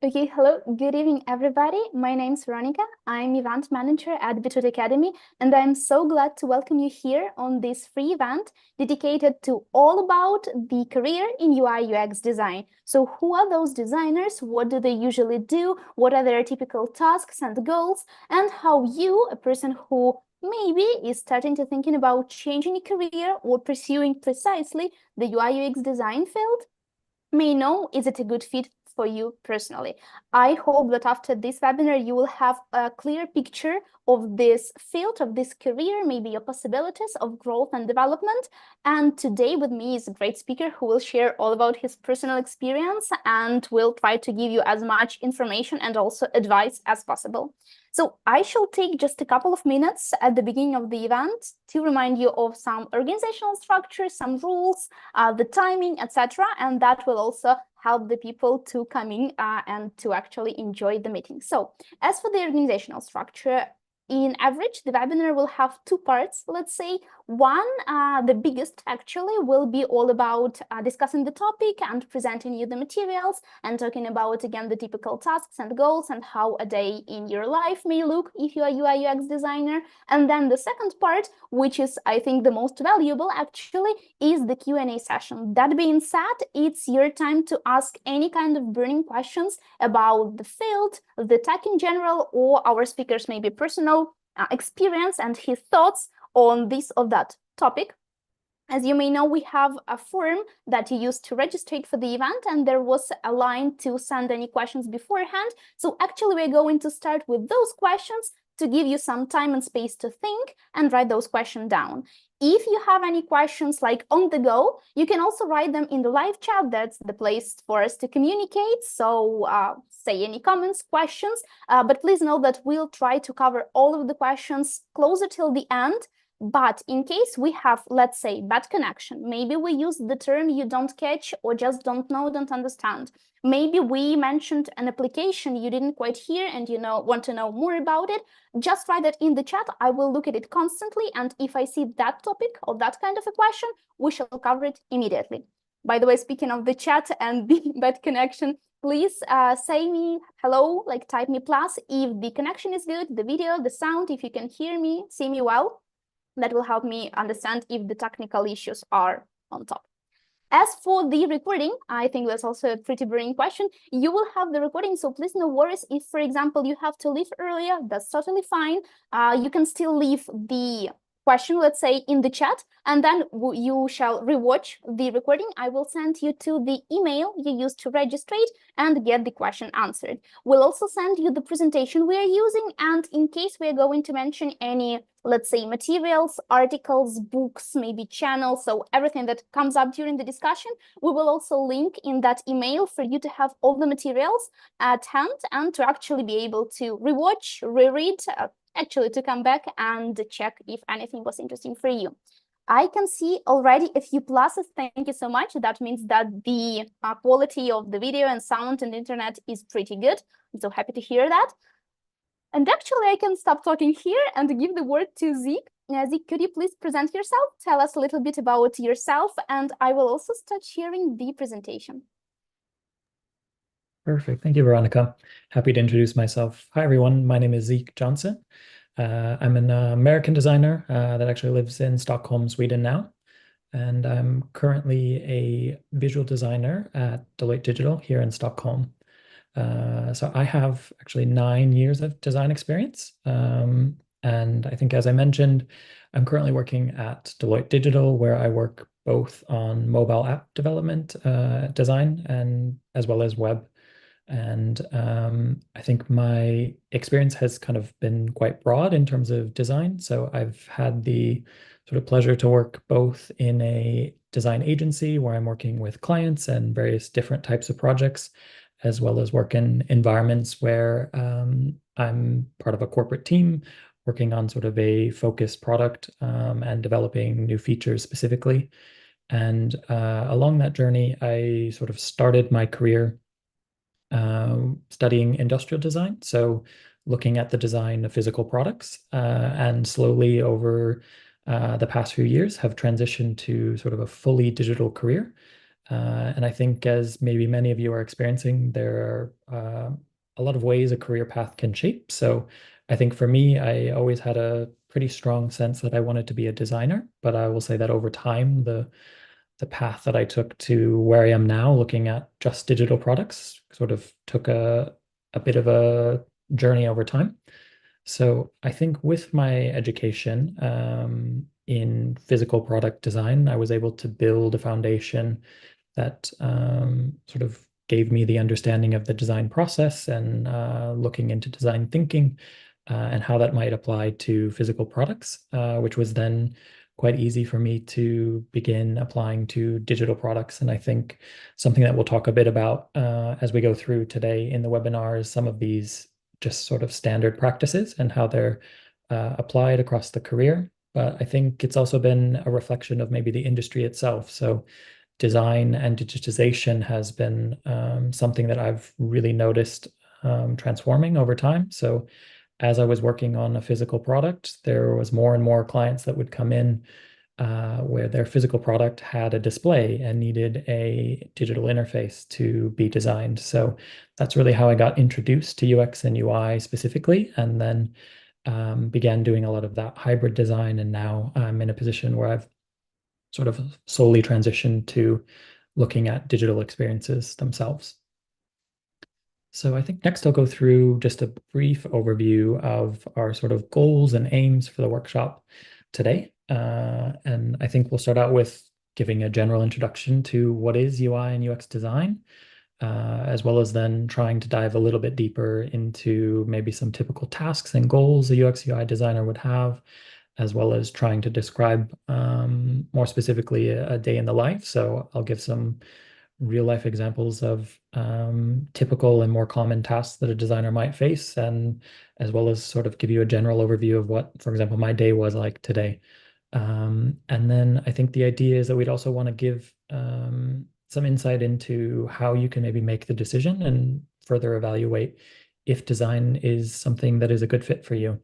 Okay, hello, good evening, everybody. My name's Veronica. I'm event manager at Beetroot Academy, and I'm so glad to welcome you here on this free event dedicated to all about the career in UI UX design. So who are those designers? What do they usually do? What are their typical tasks and goals? And how you, a person who maybe is starting to thinking about changing a career or pursuing precisely the UI UX design field, may know is it a good fit for you personally. I hope that after this webinar, you will have a clear picture of this field, of this career, maybe your possibilities of growth and development. And today with me is a great speaker who will share all about his personal experience and will try to give you as much information and also advice as possible. So I shall take just a couple of minutes at the beginning of the event to remind you of some organizational structure, some rules, the timing, etc. And that will also help the people to come in and to actually enjoy the meeting. So as for the organizational structure, in average, the webinar will have two parts, let's say. One, the biggest actually, will be all about discussing the topic and presenting you the materials and talking about, again, the typical tasks and goals and how a day in your life may look if you are UI UX designer. And then the second part, which is, I think, the most valuable actually, is the Q&A session. That being said, it's your time to ask any kind of burning questions about the field, the tech in general, or our speakers maybe personal experience and his thoughts on this or that topic. As you may know, we have a form that you use to register for the event, and there was a line to send any questions beforehand. So actually, we're going to start with those questions to give you some time and space to think and write those questions down. If you have any questions like on the go, you can also write them in the live chat. That's the place for us to communicate. So say any comments, questions, but please know that we'll try to cover all of the questions closer till the end. But in case we have, let's say, bad connection, maybe we use the term you don't catch or just don't know, don't understand. Maybe we mentioned an application you didn't quite hear and you want to know more about it, just write that in the chat. I will look at it constantly. And if I see that topic or that kind of a question, we shall cover it immediately. By the way, speaking of the chat and the bad connection, please say me hello, like type me plus if the connection is good, the video, the sound, if you can hear me, see me well. That will help me understand if the technical issues are on top. As for the recording, I think that's also a pretty burning question. You will have the recording, so please no worries. If, for example, you have to leave earlier, that's totally fine. You can still leave the question, let's say, in the chat, and then you shall rewatch the recording. I will send you to the email you used to register and get the question answered. We'll also send you the presentation we are using, and in case we are going to mention any, let's say, materials, articles, books, maybe channels, so everything that comes up during the discussion, we will also link in that email for you to have all the materials at hand and to actually be able to rewatch, reread, actually to come back and check if anything was interesting for you. I can see already a few pluses. Thank you so much. That means that the quality of the video and sound and internet is pretty good. I'm so happy to hear that. And actually, I can stop talking here and give the word to Zeke. Zeke, could you please present yourself? Tell us a little bit about yourself, and I will also start sharing the presentation. Perfect. Thank you, Veronica. Happy to introduce myself. Hi, everyone. My name is Zeke Johnson. I'm an American designer that actually lives in Stockholm, Sweden now. And I'm currently a visual designer at Deloitte Digital here in Stockholm. So I have actually 9 years of design experience. And I think, as I mentioned, I'm currently working at Deloitte Digital, where I work both on mobile app development, design, and as well as web. And I think my experience has kind of been quite broad in terms of design. So I've had the sort of pleasure to work both in a design agency where I'm working with clients and various different types of projects, as well as work in environments where I'm part of a corporate team working on sort of a focused product and developing new features specifically. And along that journey, I sort of started my career studying industrial design. So looking at the design of physical products and slowly over the past few years have transitioned to sort of a fully digital career. And I think, as maybe many of you are experiencing, there are a lot of ways a career path can shape. So I think for me, I always had a pretty strong sense that I wanted to be a designer, but I will say that over time, the path that I took to where I am now, looking at just digital products, sort of took a bit of a journey over time. So I think with my education in physical product design, I was able to build a foundation that sort of gave me the understanding of the design process and looking into design thinking and how that might apply to physical products, which was then quite easy for me to begin applying to digital products. And I think something that we'll talk a bit about as we go through today in the webinar is some of these just sort of standard practices and how they're applied across the career. But I think it's also been a reflection of maybe the industry itself. So design and digitization has been something that I've really noticed transforming over time. So as I was working on a physical product, there was more and more clients that would come in where their physical product had a display and needed a digital interface to be designed. So that's really how I got introduced to UX and UI specifically, and then began doing a lot of that hybrid design. And now I'm in a position where I've sort of solely transitioned to looking at digital experiences themselves. So I think next I'll go through just a brief overview of our sort of goals and aims for the workshop today. And I think we'll start out with giving a general introduction to what is UI and UX design, as well as then trying to dive a little bit deeper into maybe some typical tasks and goals a UX UI designer would have, as well as trying to describe more specifically a day in the life. So I'll give some real life examples of typical and more common tasks that a designer might face, and as well as sort of give you a general overview of what, for example, my day was like today. And then I think the idea is that we'd also want to give some insight into how you can maybe make the decision and further evaluate if design is something that is a good fit for you.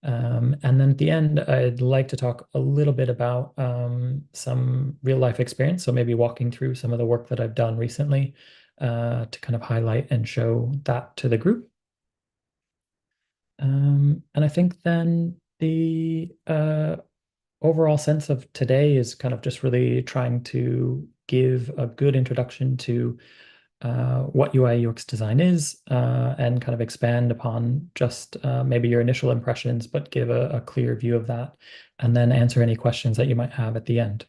And then at the end, I'd like to talk a little bit about some real life experience. So maybe walking through some of the work that I've done recently to kind of highlight and show that to the group. And I think then the overall sense of today is kind of just really trying to give a good introduction to what UI UX design is and kind of expand upon just maybe your initial impressions, but give a clear view of that, and then answer any questions that you might have at the end.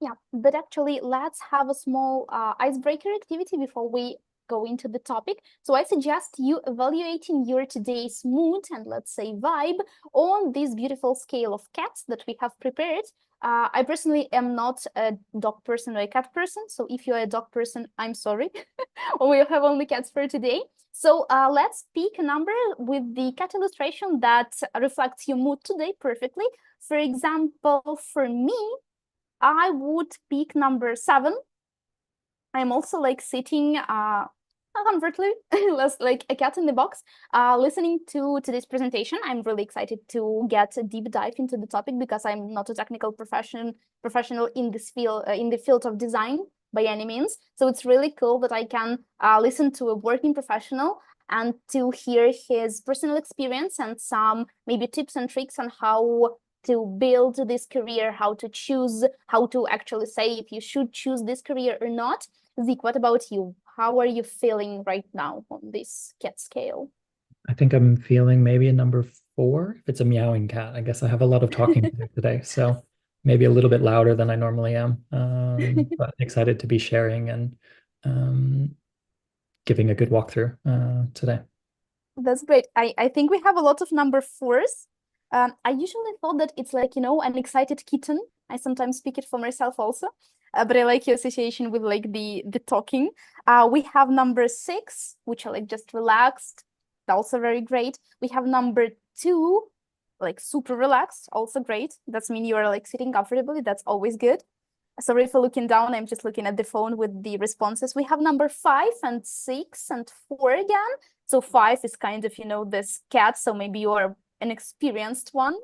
Yeah, but actually, let's have a small icebreaker activity before we go into the topic. So I suggest you evaluating your today's mood and, let's say, vibe on this beautiful scale of cats that we have prepared. I personally am not a dog person or a cat person. So if you're a dog person, I'm sorry. We'll have only cats for today. So let's pick a number with the cat illustration that reflects your mood today perfectly. For example, for me, I would pick number 7. I'm also like sitting comfortably, like a cat in the box, listening to today's presentation. I'm really excited to get a deep dive into the topic because I'm not a technical professional in this field, in the field of design by any means. So it's really cool that I can listen to a working professional and to hear his personal experience and some maybe tips and tricks on how to build this career, how to choose, how to actually say if you should choose this career or not. Zeke, what about you? How are you feeling right now on this cat scale? I think I'm feeling maybe a number 4. If it's a meowing cat, I guess I have a lot of talking to do today, so maybe a little bit louder than I normally am, but excited to be sharing and giving a good walkthrough today. That's great. I think we have a lot of number 4s. I usually thought that it's like, an excited kitten. I sometimes speak it for myself also, but I like your association with like the talking. We have number 6, which are like just relaxed, also very great. We have number 2, like super relaxed, also great. That's mean you are like sitting comfortably. That's always good. Sorry for looking down. I'm just looking at the phone with the responses. We have number 5 and 6 and 4 again. So 5 is kind of, this cat. So maybe you are an experienced one,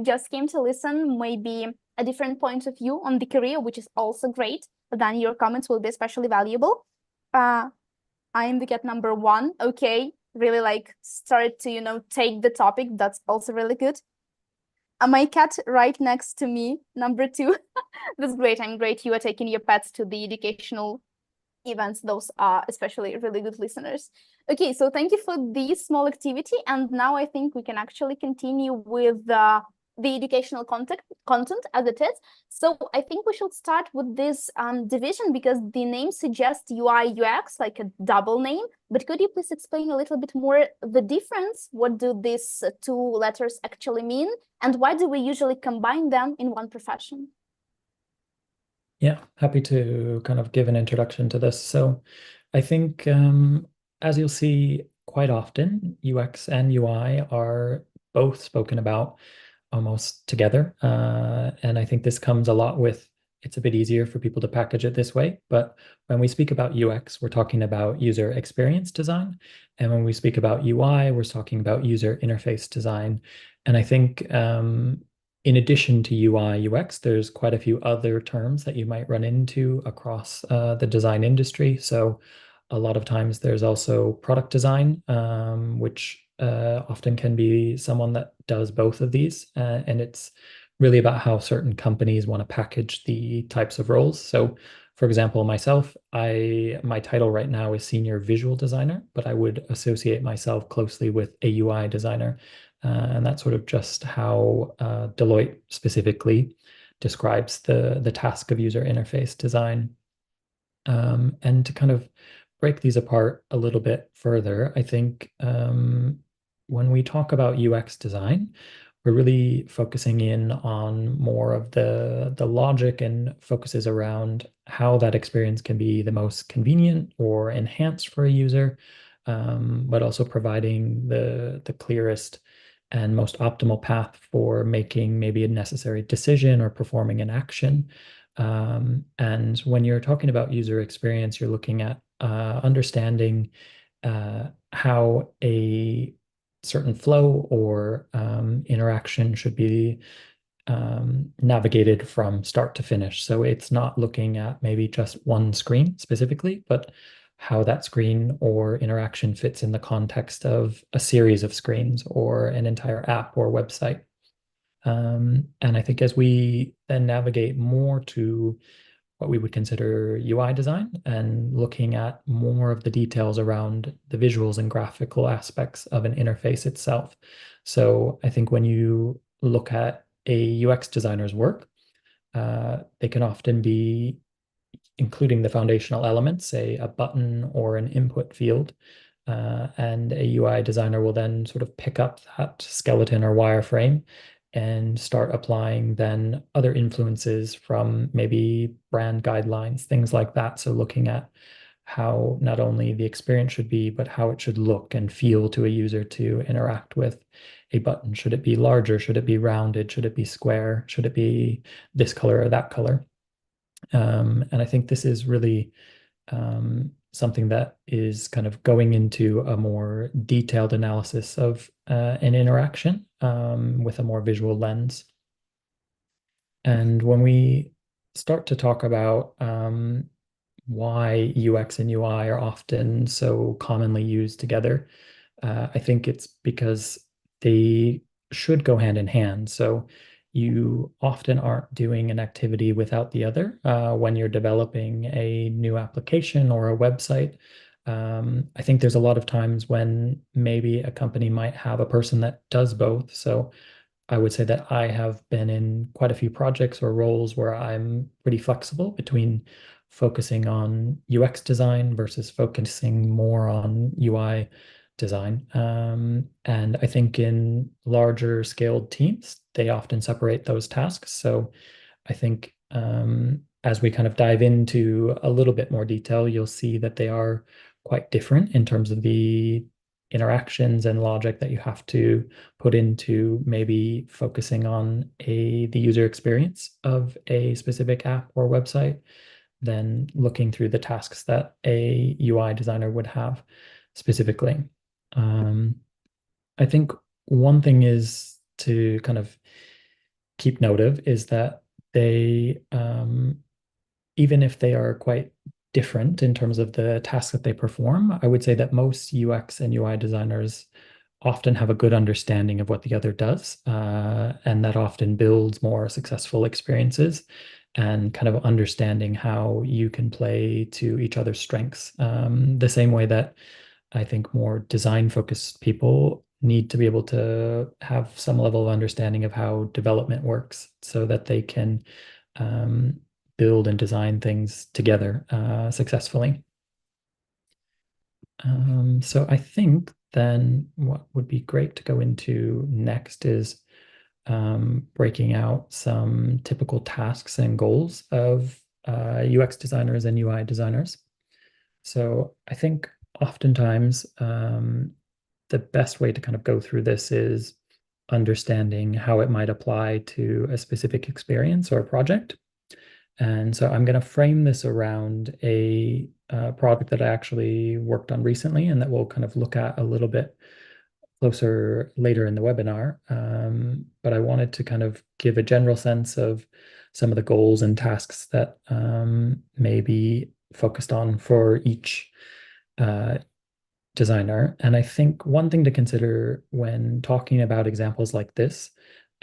just came to listen, maybe a different point of view on the career, which is also great, then your comments will be especially valuable. I am the cat number one. Okay, really like started to take the topic. That's also really good. My cat right next to me, number two. That's great. I'm great. You are taking your pets to the educational events. Those are especially really good listeners. Okay, so thank you for this small activity. And now I think we can actually continue with the educational content as it is. So I think we should start with this division because the name suggests UI UX, like a double name. But could you please explain a little bit more the difference? What do these two letters actually mean? And why do we usually combine them in one profession? Yeah, happy to kind of give an introduction to this. So I think, as you'll see quite often, UX and UI are both spoken about almost together. And I think this comes a lot with it's a bit easier for people to package it this way. But when we speak about UX, we're talking about user experience design. And when we speak about UI, we're talking about user interface design. And I think in addition to UI, UX, there's quite a few other terms that you might run into across the design industry. So a lot of times there's also product design, which often can be someone that does both of these. And it's really about how certain companies want to package the types of roles. So for example, myself, my title right now is senior visual designer, but I would associate myself closely with a UI designer. And that's sort of just how Deloitte specifically describes the task of user interface design. And to kind of break these apart a little bit further, I think when we talk about UX design, we're really focusing in on more of the logic and focuses around how that experience can be the most convenient or enhanced for a user, but also providing the clearest and most optimal path for making maybe a necessary decision or performing an action. And when you're talking about user experience, you're looking at understanding how a certain flow or interaction should be navigated from start to finish. So it's not looking at maybe just one screen specifically, but how that screen or interaction fits in the context of a series of screens or an entire app or website. And I think as we then navigate more to what we would consider UI design and looking at more of the details around the visuals and graphical aspects of an interface itself. So I think when you look at a UX designer's work, they can often be including the foundational elements, say a button or an input field. And a UI designer will then sort of pick up that skeleton or wireframe and start applying then other influences from maybe brand guidelines, things like that. So looking at how not only the experience should be, but how it should look and feel to a user to interact with a button. Should it be larger? Should it be rounded? Should it be square? Should it be this color or that color? And I think this is really something that is kind of going into a more detailed analysis of an interaction with a more visual lens. And when we start to talk about why UX and UI are often so commonly used together, I think it's because they should go hand in hand. So you often aren't doing an activity without the other when you're developing a new application or a website. I think there's a lot of times when maybe a company might have a person that does both. So I would say that I have been in quite a few projects or roles where I'm pretty flexible between focusing on UX design versus focusing more on UI design. And I think in larger scaled teams, they often separate those tasks. So I think as we kind of dive into a little bit more detail, you'll see that they are quite different in terms of the interactions and logic that you have to put into maybe focusing on the user experience of a specific app or website, than looking through the tasks that a UI designer would have specifically. I think one thing is to kind of keep note of is that they, even if they are quite different in terms of the tasks that they perform, I would say that most UX and UI designers often have a good understanding of what the other does, and that often builds more successful experiences and kind of understanding how you can play to each other's strengths. The same way that I think more design focused people need to be able to have some level of understanding of how development works so that they can um, build and design things together successfully. So I think then what would be great to go into next is breaking out some typical tasks and goals of UX designers and UI designers. So I think oftentimes the best way to kind of go through this is understanding how it might apply to a specific experience or a project. And so I'm going to frame this around a project that I actually worked on recently and that we'll kind of look at a little bit closer later in the webinar. But I wanted to kind of give a general sense of some of the goals and tasks that may be focused on for each uh, designer. And I think one thing to consider when talking about examples like this,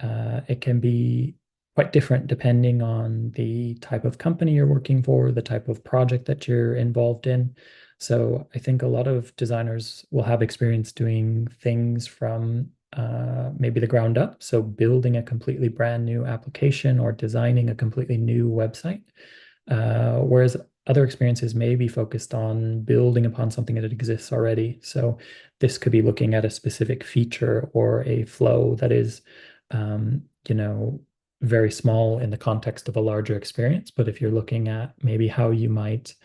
it can be quite different depending on the type of company you're working for, the type of project that you're involved in. So I think a lot of designers will have experience doing things from maybe the ground up. So building a completely brand new application or designing a completely new website. Whereas other experiences may be focused on building upon something that exists already. So this could be looking at a specific feature or a flow that is, you know, very small in the context of a larger experience. But if you're looking at maybe how you might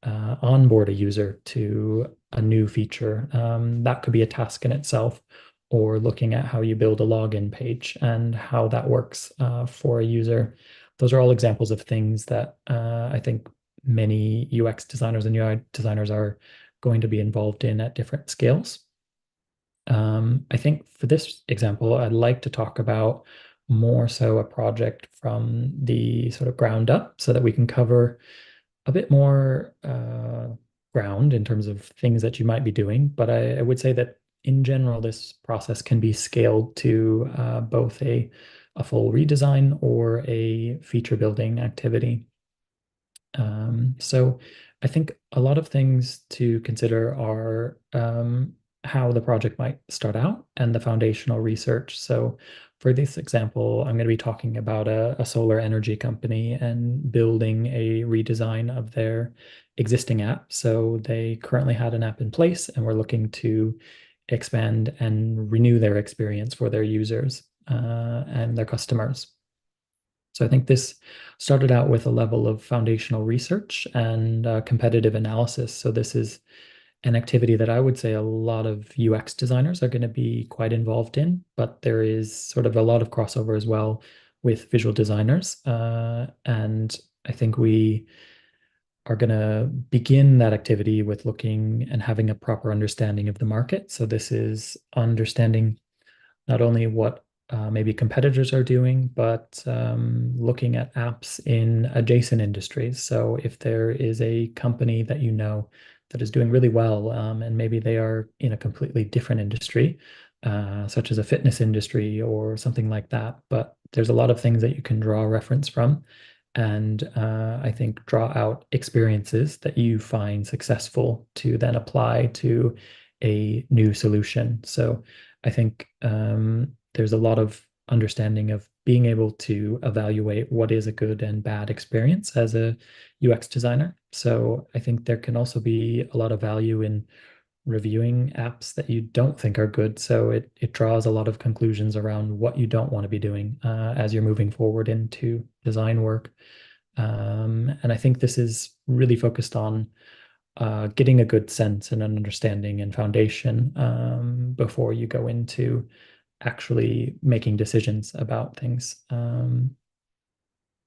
onboard a user to a new feature, that could be a task in itself, or looking at how you build a login page and how that works for a user. Those are all examples of things that I think many UX designers and UI designers are going to be involved in at different scales. I think for this example, I'd like to talk about more so a project from the sort of ground up so that we can cover a bit more ground in terms of things that you might be doing. But I would say that in general, this process can be scaled to both a full redesign or a feature building activity. So I think a lot of things to consider are how the project might start out and the foundational research. So for this example, I'm going to be talking about a solar energy company and building a redesign of their existing app. So they currently had an app in place and we're looking to expand and renew their experience for their users and their customers. So I think this started out with a level of foundational research and competitive analysis. So this is an activity that I would say a lot of UX designers are going to be quite involved in, but there is sort of a lot of crossover as well with visual designers. And I think we are going to begin that activity with looking and having a proper understanding of the market. So this is understanding not only what maybe competitors are doing, but looking at apps in adjacent industries. So if there is a company that you know that is doing really well, and maybe they are in a completely different industry, such as a fitness industry or something like that, but there's a lot of things that you can draw reference from. And I think draw out experiences that you find successful to then apply to a new solution. So I think there's a lot of understanding of being able to evaluate what is a good and bad experience as a UX designer. So I think there can also be a lot of value in reviewing apps that you don't think are good. So it draws a lot of conclusions around what you don't want to be doing as you're moving forward into design work. And I think this is really focused on getting a good sense and an understanding and foundation before you go into actually making decisions about things.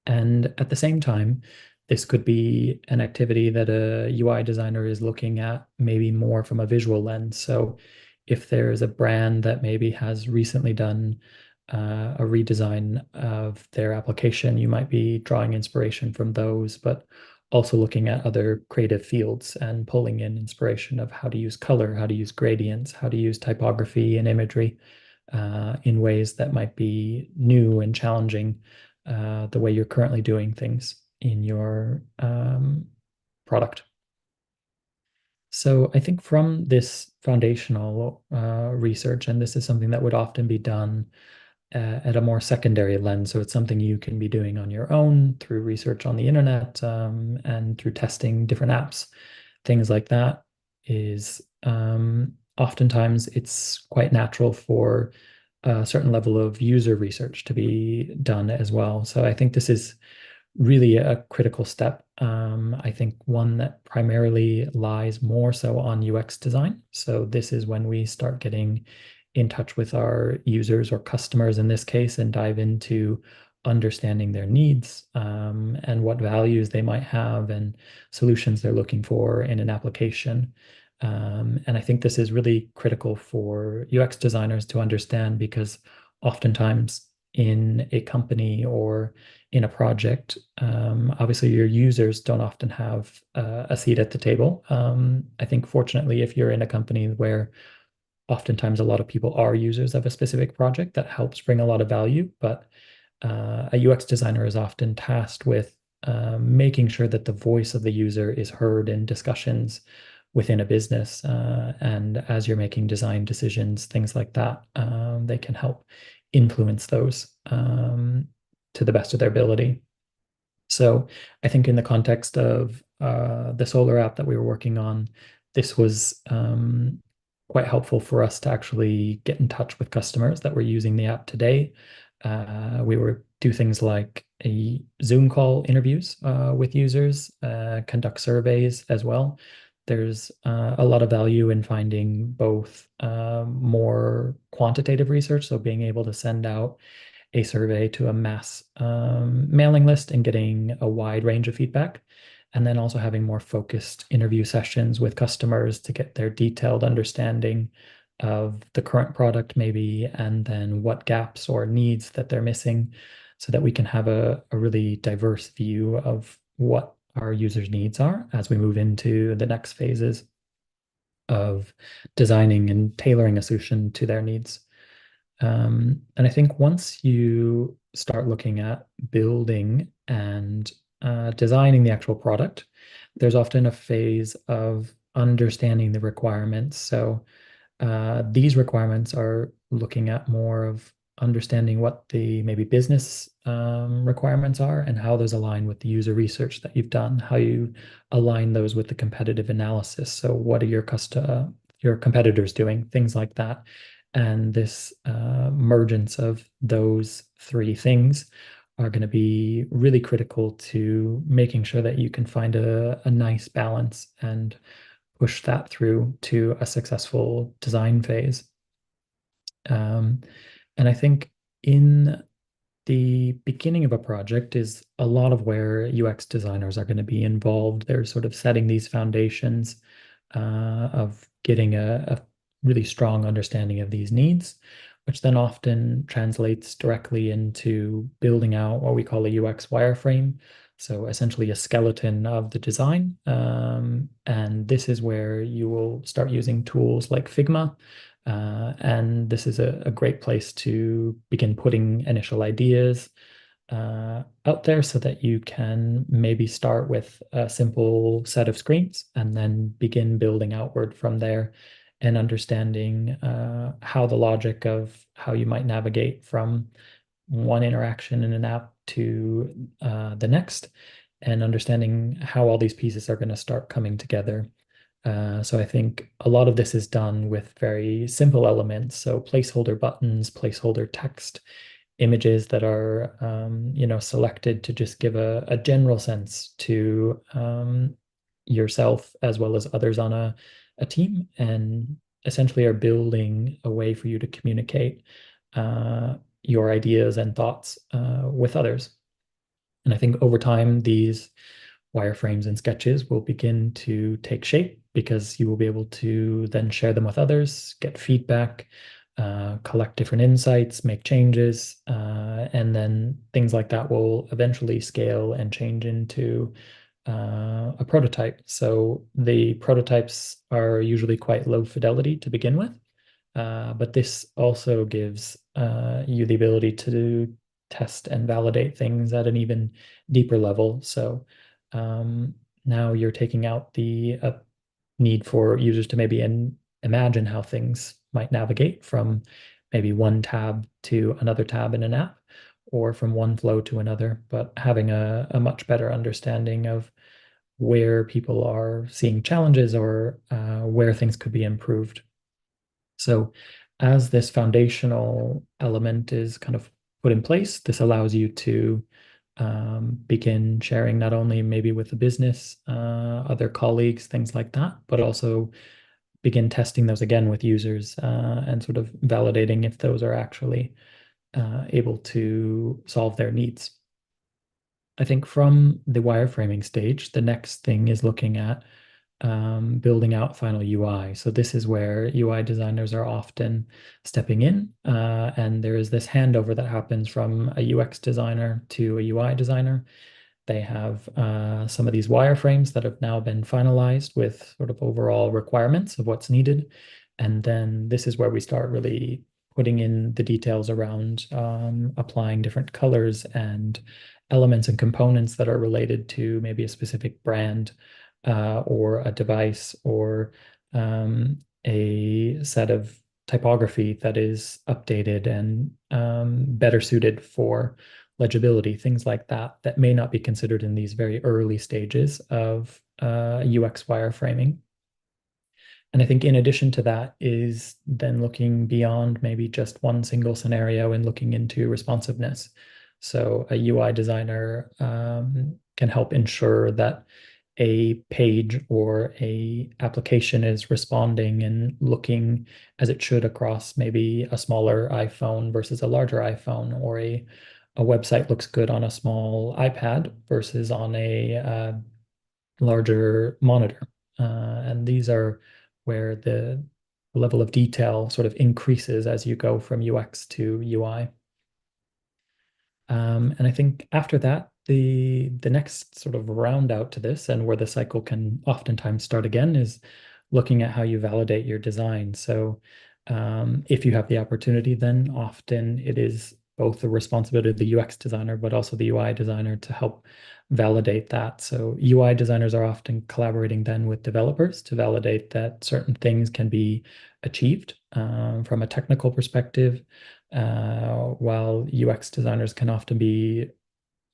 And at the same time, this could be an activity that a UI designer is looking at maybe more from a visual lens. So if there's a brand that maybe has recently done a redesign of their application, you might be drawing inspiration from those, but also looking at other creative fields and pulling in inspiration of how to use color, how to use gradients, how to use typography and imagery in ways that might be new and challenging the way you're currently doing things in your product. So I think from this foundational research, and this is something that would often be done at a more secondary lens. So it's something you can be doing on your own through research on the internet and through testing different apps, things like that. Is oftentimes it's quite natural for a certain level of user research to be done as well. So I think this is really a critical step. I think one that primarily lies more so on UX design. So this is when we start getting in touch with our users or customers in this case and dive into understanding their needs and what values they might have and solutions they're looking for in an application. And I think this is really critical for UX designers to understand because oftentimes in a company or in a project, obviously your users don't often have a seat at the table. I think fortunately, if you're in a company where oftentimes a lot of people are users of a specific project, that helps bring a lot of value. But a UX designer is often tasked with making sure that the voice of the user is heard in discussions within a business. And as you're making design decisions, things like that, they can help influence those to the best of their ability. So I think in the context of the solar app that we were working on, this was quite helpful for us to actually get in touch with customers that were using the app today. We were do things like a Zoom call interviews with users, conduct surveys as well. There's a lot of value in finding both more quantitative research, so being able to send out a survey to a mass mailing list and getting a wide range of feedback. And then also having more focused interview sessions with customers to get their detailed understanding of the current product, maybe, and then what gaps or needs that they're missing so that we can have a really diverse view of what our users' needs are as we move into the next phases of designing and tailoring a solution to their needs. And I think once you start looking at building and designing the actual product, there's often a phase of understanding the requirements. So these requirements are looking at more of understanding what the maybe business requirements are and how those align with the user research that you've done, how you align those with the competitive analysis. So what are your competitors doing, things like that. And this mergence of those three things are going to be really critical to making sure that you can find a nice balance and push that through to a successful design phase. And I think in the beginning of a project is a lot of where UX designers are going to be involved. They're sort of setting these foundations of getting a really strong understanding of these needs, which then often translates directly into building out what we call a UX wireframe. So essentially a skeleton of the design. And this is where you will start using tools like Figma. And this is a great place to begin putting initial ideas out there so that you can maybe start with a simple set of screens and then begin building outward from there and understanding how the logic of how you might navigate from one interaction in an app to the next and understanding how all these pieces are going to start coming together. So I think a lot of this is done with very simple elements. So placeholder buttons, placeholder text, images that are selected to just give a general sense to yourself as well as others on a team, and essentially are building a way for you to communicate your ideas and thoughts with others. And I think over time, these wireframes and sketches will begin to take shape, because you will be able to then share them with others, get feedback, collect different insights, make changes, and then things like that will eventually scale and change into a prototype. So the prototypes are usually quite low fidelity to begin with, but this also gives you the ability to test and validate things at an even deeper level. So now you're taking out the need for users to maybe imagine how things might navigate from maybe one tab to another tab in an app, or from one flow to another, but having a much better understanding of where people are seeing challenges, or where things could be improved. So as this foundational element is kind of put in place, this allows you to begin sharing not only maybe with the business, other colleagues, things like that, but also begin testing those again with users, and sort of validating if those are actually able to solve their needs. I think from the wireframing stage, the next thing is looking at building out final UI. So this is where UI designers are often stepping in, and there is this handover that happens from a UX designer to a UI designer. They have some of these wireframes that have now been finalized with sort of overall requirements of what's needed. And then this is where we start really putting in the details around applying different colors and elements and components that are related to maybe a specific brand, or a device, or a set of typography that is updated and better suited for legibility, things like that, that may not be considered in these very early stages of UX wireframing. And I think in addition to that is then looking beyond maybe just one single scenario and looking into responsiveness. So a UI designer can help ensure that a page or a application is responding and looking as it should across maybe a smaller iPhone versus a larger iPhone, or a website looks good on a small iPad versus on a larger monitor. And these are where the level of detail sort of increases as you go from UX to UI. And I think after that, the next sort of round out to this, and where the cycle can oftentimes start again, is looking at how you validate your design. So if you have the opportunity, then often it is both the responsibility of the UX designer, but also the UI designer to help validate that. So UI designers are often collaborating then with developers to validate that certain things can be achieved from a technical perspective, while UX designers can often be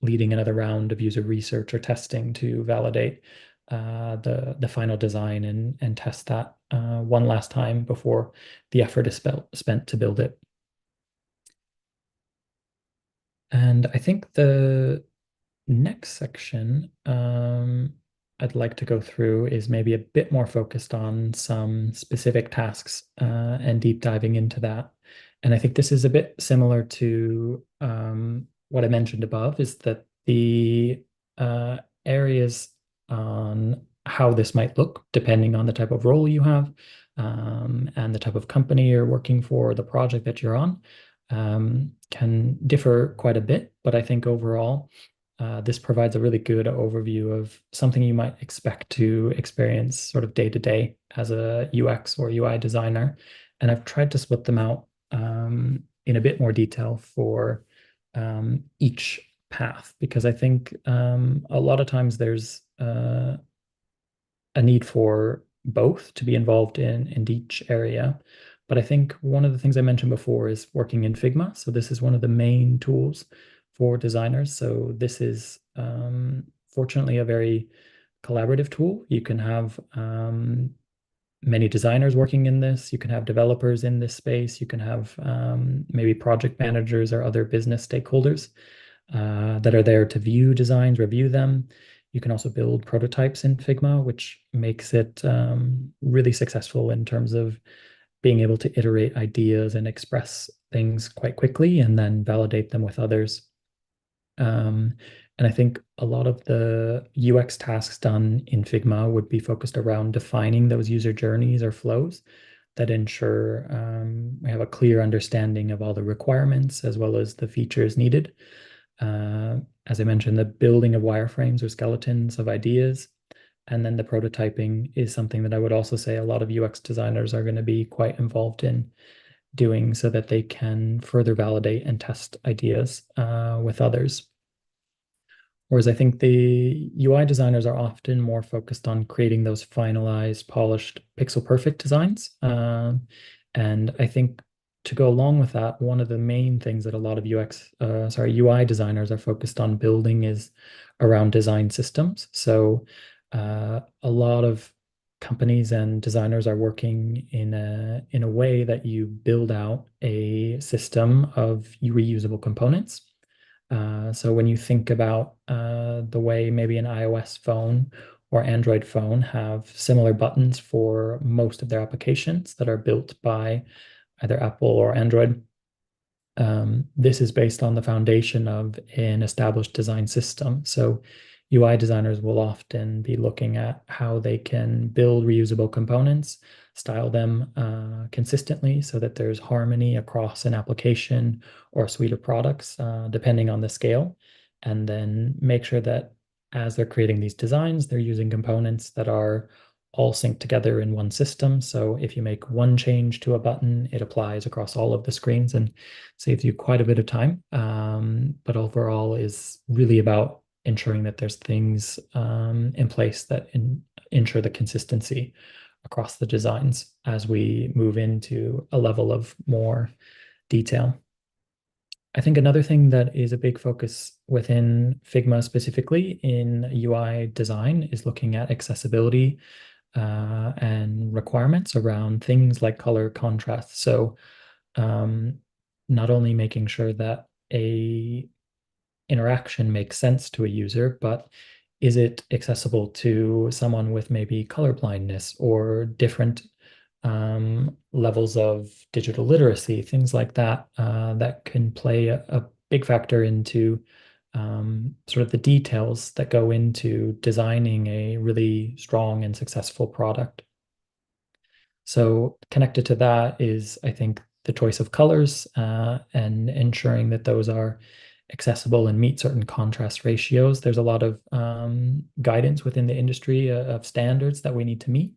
leading another round of user research or testing to validate the final design, and test that one last time before the effort is spent to build it. And I think the next section I'd like to go through is maybe a bit more focused on some specific tasks, and deep diving into that. And I think this is a bit similar to what I mentioned above, is that the areas on how this might look, depending on the type of role you have, and the type of company you're working for, the project that you're on, can differ quite a bit. But I think overall, this provides a really good overview of something you might expect to experience sort of day to day as a UX or UI designer. And I've tried to split them out in a bit more detail for each path, because I think a lot of times there's a need for both to be involved in each area. But I think one of the things I mentioned before is working in Figma. So this is one of the main tools for designers. So this is fortunately a very collaborative tool. You can have many designers working in this. You can have developers in this space. You can have maybe project managers or other business stakeholders that are there to view designs, review them. You can also build prototypes in Figma, which makes it really successful in terms of being able to iterate ideas and express things quite quickly and then validate them with others. And I think a lot of the UX tasks done in Figma would be focused around defining those user journeys or flows that ensure we have a clear understanding of all the requirements as well as the features needed. As I mentioned, the building of wireframes or skeletons of ideas, and then the prototyping is something that I would also say a lot of UX designers are going to be quite involved in doing so that they can further validate and test ideas with others. Whereas I think the UI designers are often more focused on creating those finalized, polished, pixel perfect designs. And I think to go along with that, one of the main things that a lot of UI designers are focused on building is around design systems. So a lot of companies and designers are working in a way that you build out a system of reusable components. So when you think about the way maybe an iOS phone or Android phone have similar buttons for most of their applications that are built by either Apple or Android, this is based on the foundation of an established design system. So UI designers will often be looking at how they can build reusable components, style them consistently so that there's harmony across an application or a suite of products, depending on the scale, and then make sure that as they're creating these designs, they're using components that are all synced together in one system. So if you make one change to a button, it applies across all of the screens and saves you quite a bit of time. But overall is really about ensuring that there's things in place that ensure the consistency across the designs as we move into a level of more detail. I think another thing that is a big focus within Figma specifically in UI design is looking at accessibility and requirements around things like color contrast. So not only making sure that a interaction makes sense to a user, but is it accessible to someone with maybe color blindness or different levels of digital literacy, things like that, that can play a big factor into sort of the details that go into designing a really strong and successful product. So connected to that is, I think, the choice of colors and ensuring that those are accessible and meet certain contrast ratios. There's a lot of guidance within the industry of standards that we need to meet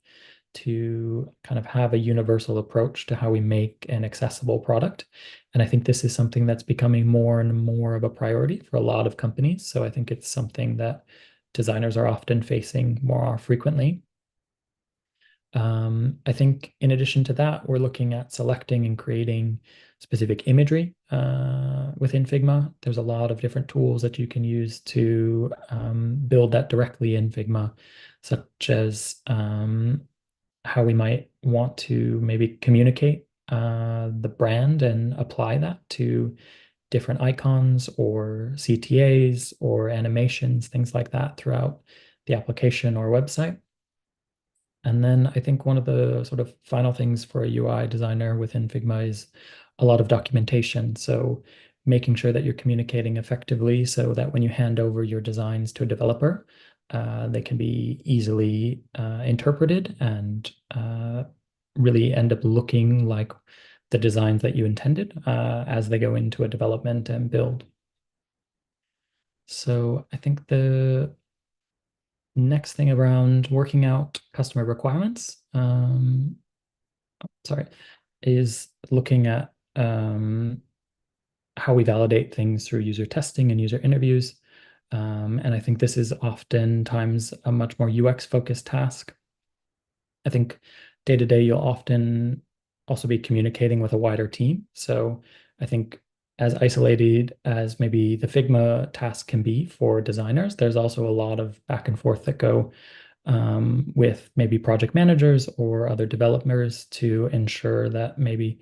to kind of have a universal approach to how we make an accessible product. And I think this is something that's becoming more and more of a priority for a lot of companies. So I think it's something that designers are often facing more frequently. I think in addition to that, we're looking at selecting and creating specific imagery within Figma. There's a lot of different tools that you can use to build that directly in Figma, such as how we might want to maybe communicate the brand and apply that to different icons or CTAs or animations, things like that throughout the application or website. And then I think one of the sort of final things for a UI designer within Figma is a lot of documentation. So making sure that you're communicating effectively so that when you hand over your designs to a developer, they can be easily interpreted and really end up looking like the designs that you intended as they go into a development and build. So I think the next thing around working out customer requirements, is looking at how we validate things through user testing and user interviews. And I think this is oftentimes a much more UX focused task. I think day to day, you'll often also be communicating with a wider team. So I think as isolated as maybe the Figma task can be for designers, there's also a lot of back and forth that go with maybe project managers or other developers to ensure that maybe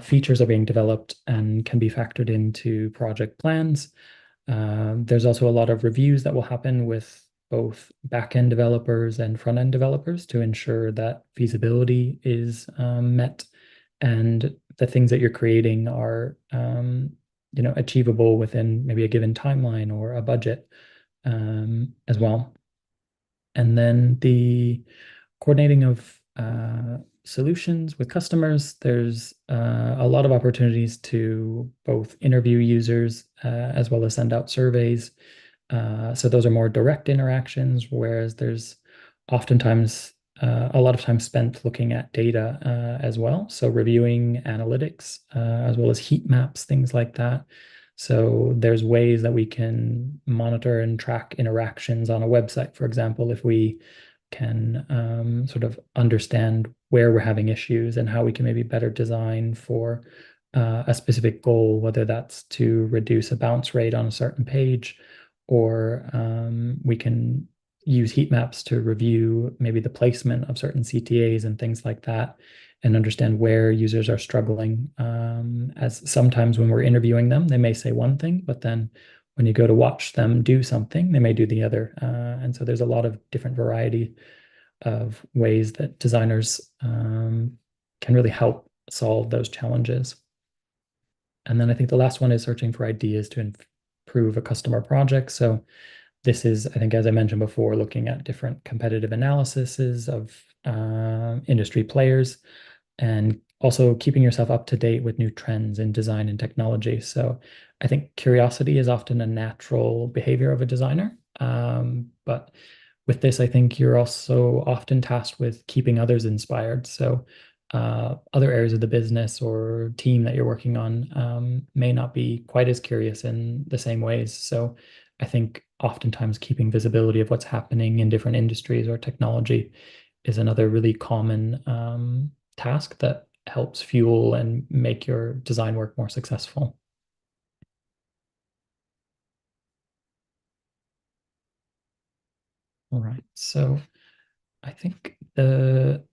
features are being developed and can be factored into project plans. There's also a lot of reviews that will happen with both back-end developers and front-end developers to ensure that feasibility is met and the things that you're creating are achievable within maybe a given timeline or a budget as well. And then the coordinating of solutions with customers, there's a lot of opportunities to both interview users as well as send out surveys. So those are more direct interactions, whereas there's oftentimes a lot of time spent looking at data as well. So reviewing analytics as well as heat maps, things like that. So there's ways that we can monitor and track interactions on a website, for example, if we can sort of understand where we're having issues and how we can maybe better design for a specific goal, whether that's to reduce a bounce rate on a certain page, or we can use heat maps to review maybe the placement of certain CTAs and things like that, and understand where users are struggling. As sometimes when we're interviewing them, they may say one thing, but then when you go to watch them do something, they may do the other. And so there's a lot of different variety of ways that designers can really help solve those challenges. And then I think the last one is searching for ideas to improve a customer project. So this is, I think, as I mentioned before, looking at different competitive analyses of industry players, and also keeping yourself up to date with new trends in design and technology. So I think curiosity is often a natural behavior of a designer. But with this, I think you're also often tasked with keeping others inspired. So other areas of the business or team that you're working on may not be quite as curious in the same ways. So I think oftentimes keeping visibility of what's happening in different industries or technology is another really common task that helps fuel and make your design work more successful. All right, so I think the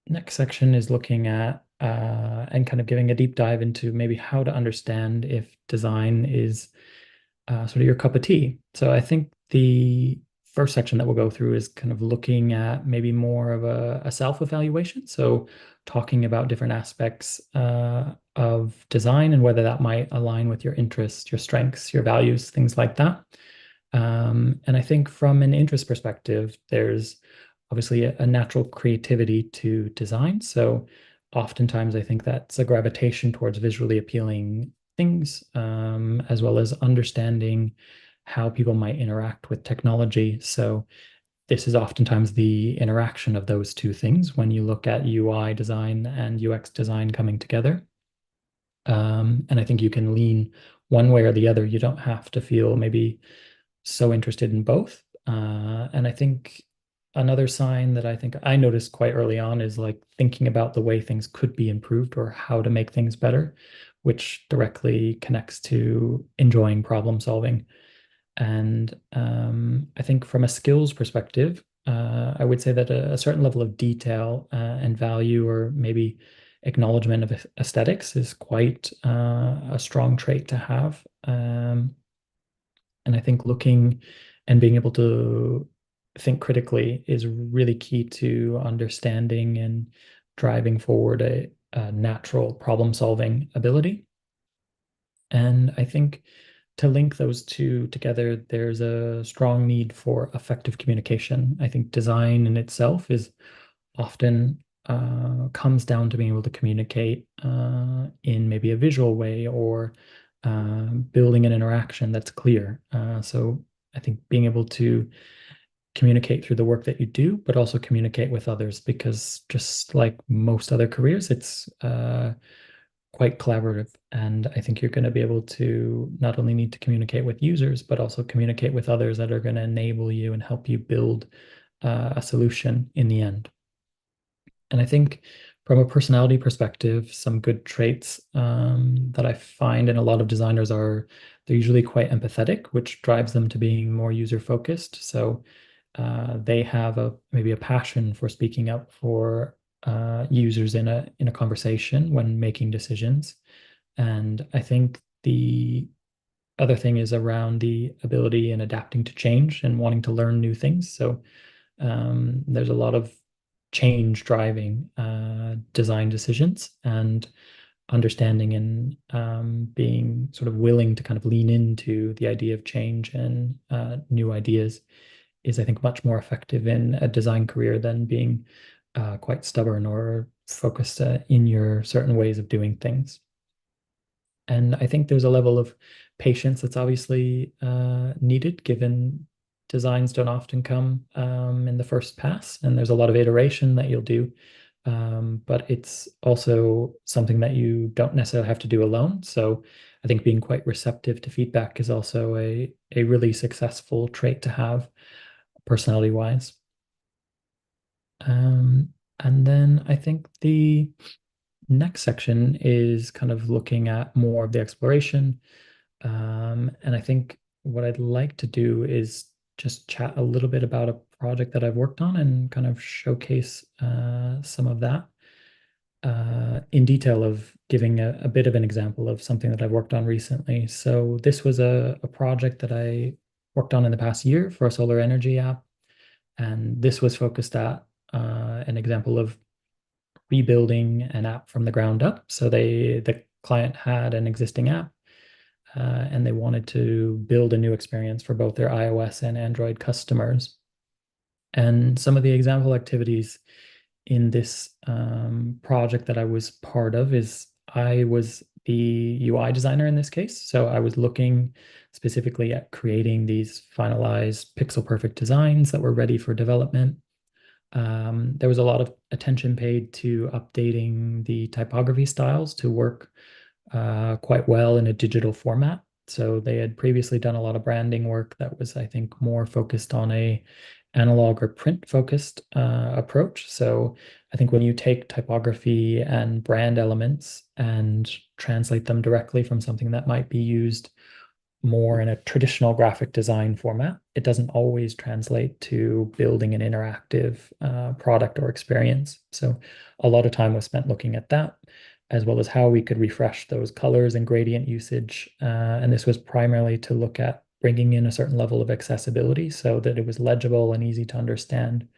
next section is looking at and kind of giving a deep dive into maybe how to understand if design is sort of your cup of tea. So I think the first section that we'll go through is kind of looking at maybe more of a self-evaluation. So talking about different aspects of design and whether that might align with your interests, your strengths, your values, things like that. And I think from an interest perspective, there's obviously a natural creativity to design. So oftentimes I think that's a gravitation towards visually appealing things, as well as understanding how people might interact with technology. So this is oftentimes the interaction of those two things when you look at UI design and UX design coming together. And I think you can lean one way or the other. You don't have to feel maybe so interested in both. And I think another sign that I think I noticed quite early on is like thinking about the way things could be improved or how to make things better, which directly connects to enjoying problem solving. And I think from a skills perspective, I would say that a certain level of detail and value, or maybe acknowledgement of aesthetics, is quite a strong trait to have. And I think looking and being able to think critically is really key to understanding and driving forward a natural problem solving ability. And I think to link those two together, there's a strong need for effective communication. I think design in itself is often comes down to being able to communicate in maybe a visual way, or building an interaction that's clear. So I think being able to communicate through the work that you do, but also communicate with others, because just like most other careers, it's quite collaborative. And I think you're going to be able to not only need to communicate with users, but also communicate with others that are going to enable you and help you build a solution in the end. And I think from a personality perspective, some good traits that I find in a lot of designers are they're usually quite empathetic, which drives them to being more user focused. So they have maybe a passion for speaking up for users in a conversation when making decisions. And I think the other thing is around the ability and adapting to change and wanting to learn new things. So there's a lot of change driving design decisions. And understanding and being sort of willing to kind of lean into the idea of change and new ideas is, I think, much more effective in a design career than being quite stubborn or focused in your certain ways of doing things. And I think there's a level of patience that's obviously needed, given designs don't often come in the first pass, and there's a lot of iteration that you'll do. But it's also something that you don't necessarily have to do alone. So I think being quite receptive to feedback is also a really successful trait to have personality-wise. And then I think the next section is kind of looking at more of the exploration. And I think what I'd like to do is just chat a little bit about a project that I've worked on and kind of showcase some of that in detail, of giving a bit of an example of something that I've worked on recently. So this was a project that I worked on in the past year for a solar energy app. And this was focused at an example of rebuilding an app from the ground up. So the client had an existing app, and they wanted to build a new experience for both their iOS and Android customers. And some of the example activities in this project that I was part of is I was the UI designer in this case. So I was looking specifically at creating these finalized pixel perfect designs that were ready for development. There was a lot of attention paid to updating the typography styles to work quite well in a digital format. So they had previously done a lot of branding work that was, I think, more focused on a analog or print focused approach. So I think when you take typography and brand elements and translate them directly from something that might be used more in a traditional graphic design format, it doesn't always translate to building an interactive product or experience. So a lot of time was spent looking at that, as well as how we could refresh those colors and gradient usage. And this was primarily to look at bringing in a certain level of accessibility so that it was legible and easy to understand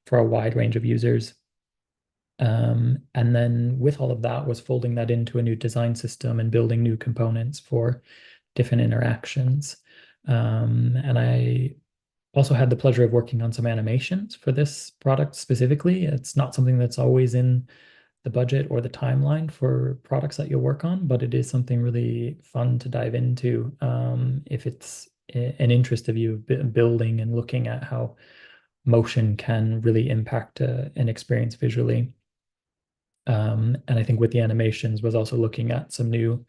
for a wide range of users. And then with all of that was folding that into a new design system and building new components for different interactions. And I also had the pleasure of working on some animations for this product specifically. It's not something that's always in the budget or the timeline for products that you'll work on, but it is something really fun to dive into if it's an interest of you building and looking at how motion can really impact an experience visually. And I think with the animations was also looking at some new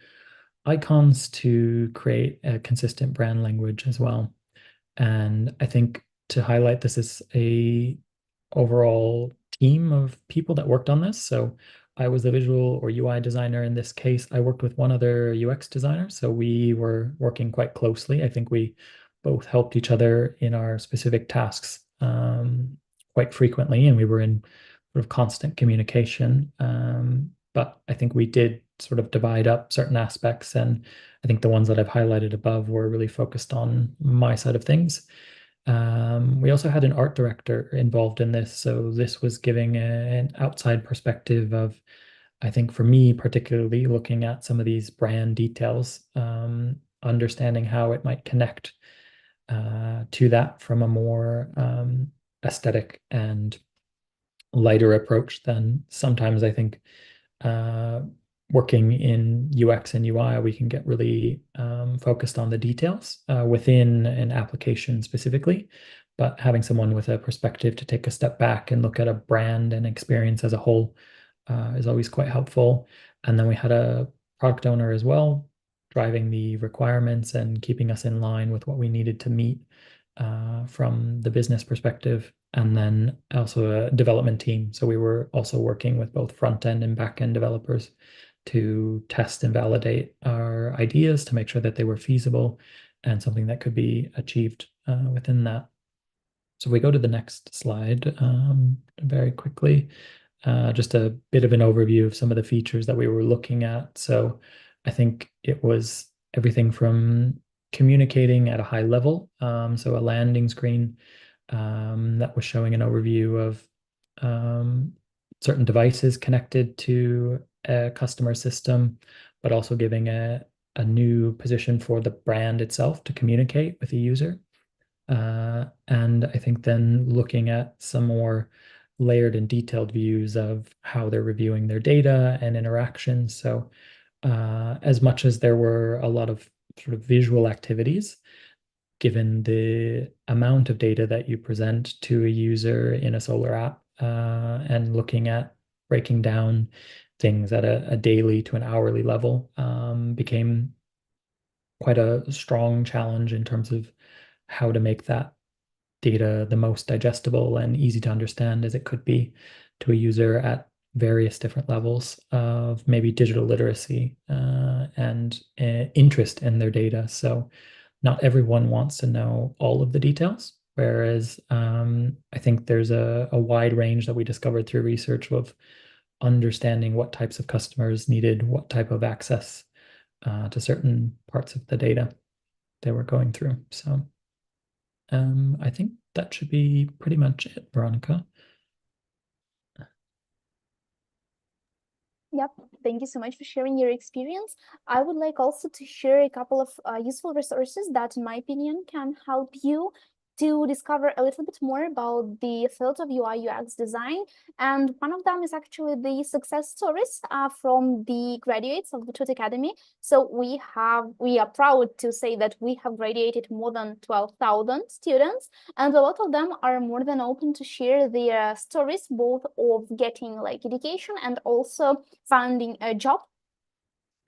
icons to create a consistent brand language as well. And I think to highlight, this is a overall team of people that worked on this. So I was the visual or UI designer in this case. I worked with one other UX designer. So we were working quite closely. I think we both helped each other in our specific tasks quite frequently, and we were in sort of constant communication. But I think we did sort of divide up certain aspects, and I think the ones that I've highlighted above were really focused on my side of things. We also had an art director involved in this, so this was giving an outside perspective of, I think for me particularly, looking at some of these brand details, understanding how it might connect to that from a more aesthetic and lighter approach than sometimes I think working in UX and UI, we can get really focused on the details within an application specifically. But having someone with a perspective to take a step back and look at a brand and experience as a whole is always quite helpful. And then we had a product owner as well, driving the requirements and keeping us in line with what we needed to meet from the business perspective. And then also a development team. So we were also working with both front end and back end developers to test and validate our ideas to make sure that they were feasible and something that could be achieved within that. So we go to the next slide very quickly. Just a bit of an overview of some of the features that we were looking at. So I think it was everything from communicating at a high level. So a landing screen that was showing an overview of certain devices connected to a customer system, but also giving a new position for the brand itself to communicate with the user. And I think then looking at some more layered and detailed views of how they're reviewing their data and interactions. So as much as there were a lot of sort of visual activities, given the amount of data that you present to a user in a Solar app, and looking at breaking down things at a daily to an hourly level, became quite a strong challenge in terms of how to make that data the most digestible and easy to understand as it could be to a user at various different levels of maybe digital literacy and interest in their data. So not everyone wants to know all of the details, whereas I think there's a wide range that we discovered through research of understanding what types of customers needed what type of access to certain parts of the data they were going through. So I think that should be pretty much it, Veronica. Yep, thank you so much for sharing your experience. I would like also to share a couple of useful resources that, in my opinion, can help you to discover a little bit more about the field of UI UX design. And one of them is actually the success stories from the graduates of the Beetroot Academy. So we are proud to say that we have graduated more than 12,000 students, and a lot of them are more than open to share their stories, both of getting like education and also finding a job.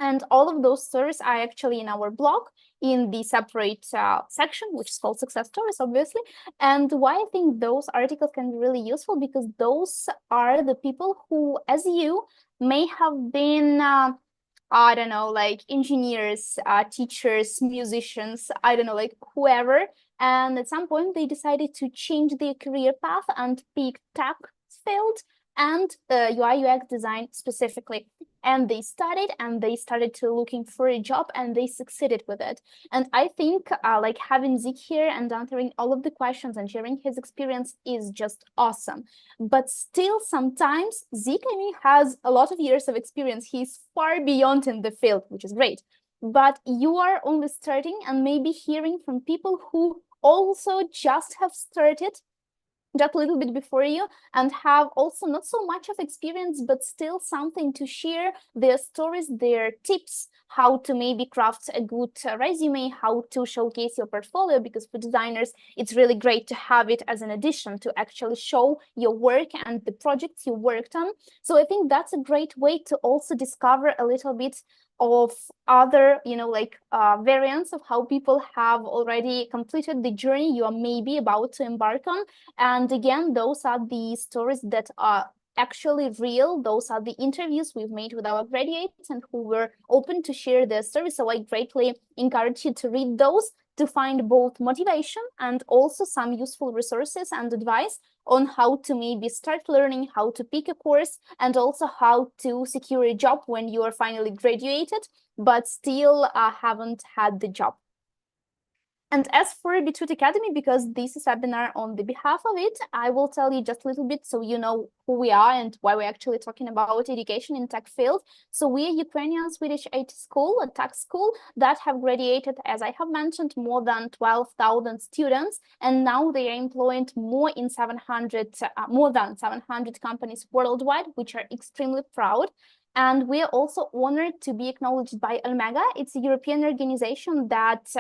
And all of those stories are actually in our blog in the separate section, which is called Success Stories, obviously. And why I think those articles can be really useful, because those are the people who, as you, may have been I don't know, like engineers, teachers, musicians, I don't know, like whoever. And at some point, they decided to change their career path and pick tech field and UI UX design specifically. And they studied and they started to looking for a job and they succeeded with it. And I think like having Zeke here and answering all of the questions and sharing his experience is just awesome. But still, sometimes Zeke, I mean, has a lot of years of experience. He's far beyond in the field, which is great. But you are only starting and maybe hearing from people who also just have started just a little bit before you and have also not so much of experience, but still something to share, their stories, their tips, how to maybe craft a good resume, how to showcase your portfolio, because for designers, it's really great to have it as an addition to actually show your work and the projects you worked on. So I think that's a great way to also discover a little bit of other, like variants of how people have already completed the journey you are maybe about to embark on. And again, those are the stories that are actually real. Those are the interviews we've made with our graduates and who were open to share their stories. So I greatly encourage you to read those to find both motivation and also some useful resources and advice on how to maybe start learning, how to pick a course, and also how to secure a job when you are finally graduated, but still haven't had the job. And as for Beetroot Academy, because this is a webinar on the behalf of it, I will tell you just a little bit so you know who we are and why we're actually talking about education in tech field. So we are Ukrainian-Swedish IT school, a tech school that have graduated, as I have mentioned, more than 12,000 students, and now they are employed more than 700 companies worldwide, which are extremely proud. And we are also honored to be acknowledged by Almega. It's a European organization that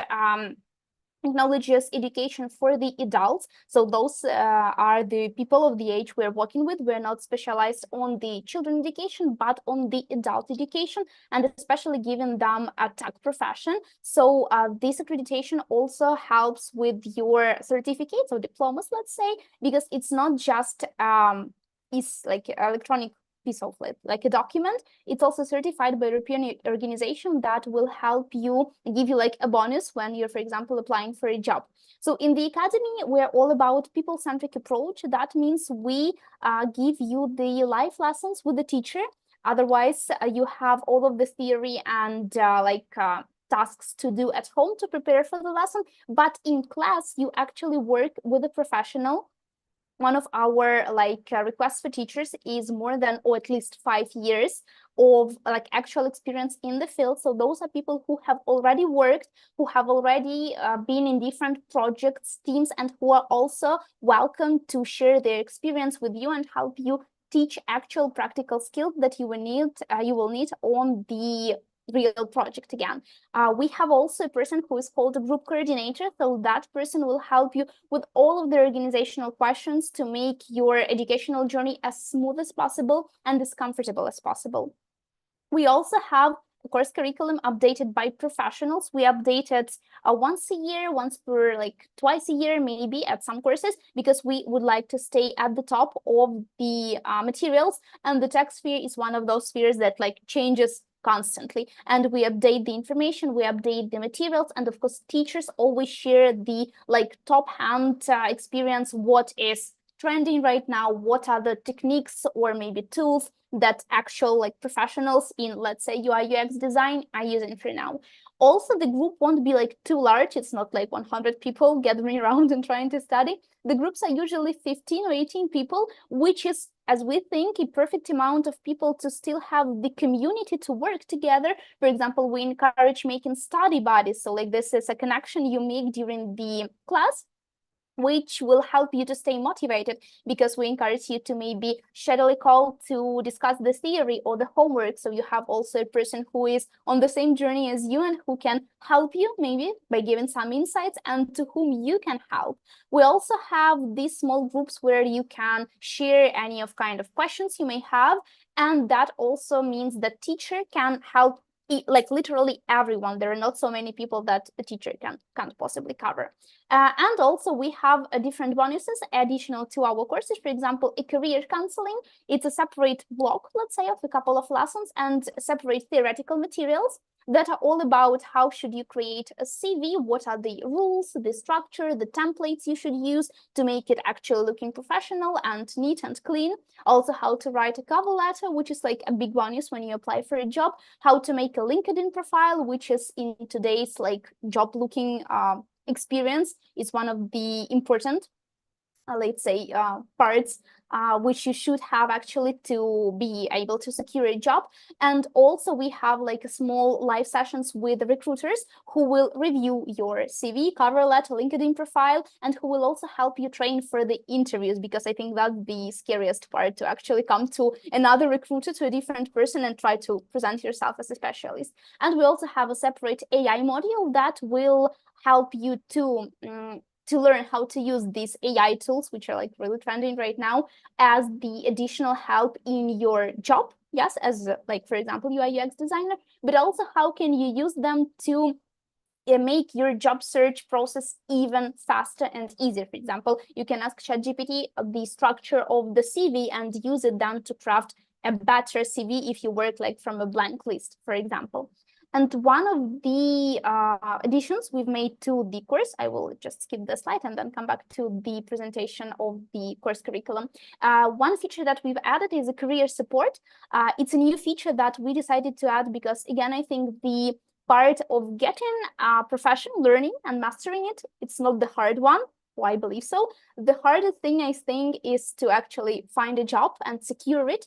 acknowledges education for the adults. So those are the people of the age we're working with. We're not specialized on the children education, but on the adult education, and especially giving them a tech profession. So this accreditation also helps with your certificates or diplomas, let's say, because it's not just is like electronic piece of like a document. It's also certified by a European organization that will help you, give you like a bonus when you're, for example, applying for a job. So in the academy, we're all about people-centric approach. That means we give you the life lessons with the teacher. Otherwise, you have all of the theory and tasks to do at home to prepare for the lesson. But in class, you actually work with a professional one of our requests for teachers is more than or at least 5 years of actual experience in the field. So those are people who have already worked, who have already been in different projects, teams, and who are also welcome to share their experience with you and help you teach actual practical skills that you will need on the real project again. We have also a person who is called a group coordinator. So that person will help you with all of the organizational questions to make your educational journey as smooth as possible and as comfortable as possible. We also have a course curriculum updated by professionals. We update it once a year, twice a year, maybe at some courses, because we would like to stay at the top of the materials. And the tech sphere is one of those spheres that changes constantly, and we update the information, we update the materials, and of course teachers always share the top hand experience, what is trending right now, what are the techniques or maybe tools that actual professionals in, let's say, UI UX design are using for now. Also, the group won't be too large. It's not 100 people gathering around and trying to study. The groups are usually 15 or 18 people, which is, as we think, a perfect amount of people to still have the community to work together. For example, we encourage making study buddies. So this is a connection you make during the class, which will help you to stay motivated, because we encourage you to maybe schedule a call to discuss the theory or the homework. So you have also a person who is on the same journey as you and who can help you maybe by giving some insights and to whom you can help. We also have these small groups where you can share any of kind of questions you may have. And that also means that teacher can help literally everyone. There are not so many people that the teacher can't possibly cover. And also we have different bonuses additional to our courses. For example, a career counseling. It's a separate block, let's say, of a couple of lessons and separate theoretical materials that are all about how should you create a CV, what are the rules, the structure, the templates you should use to make it actually looking professional and neat and clean. Also how to write a cover letter, which is a big bonus when you apply for a job, how to make a LinkedIn profile, which is in today's job looking experience is one of the important let's say parts which you should have actually to be able to secure a job. And also we have a small live sessions with recruiters who will review your CV, cover letter, LinkedIn profile, and who will also help you train for the interviews, because I think that's the scariest part, to actually come to another recruiter, to a different person, and try to present yourself as a specialist. And we also have a separate AI module that will help you to learn how to use these AI tools, which are really trending right now, as the additional help in your job. Yes, as for example, UI UX designer, but also how can you use them to make your job search process even faster and easier. For example, you can ask ChatGPT the structure of the CV and use it then to craft a better CV if you work from a blank list, for example. And one of the additions we've made to the course, I will just skip the slide and then come back to the presentation of the course curriculum. One feature that we've added is a career support. It's a new feature that we decided to add because, again, I think the part of getting a profession, learning and mastering it, it's not the hard one. Well, I believe so. The hardest thing, I think, is to actually find a job and secure it.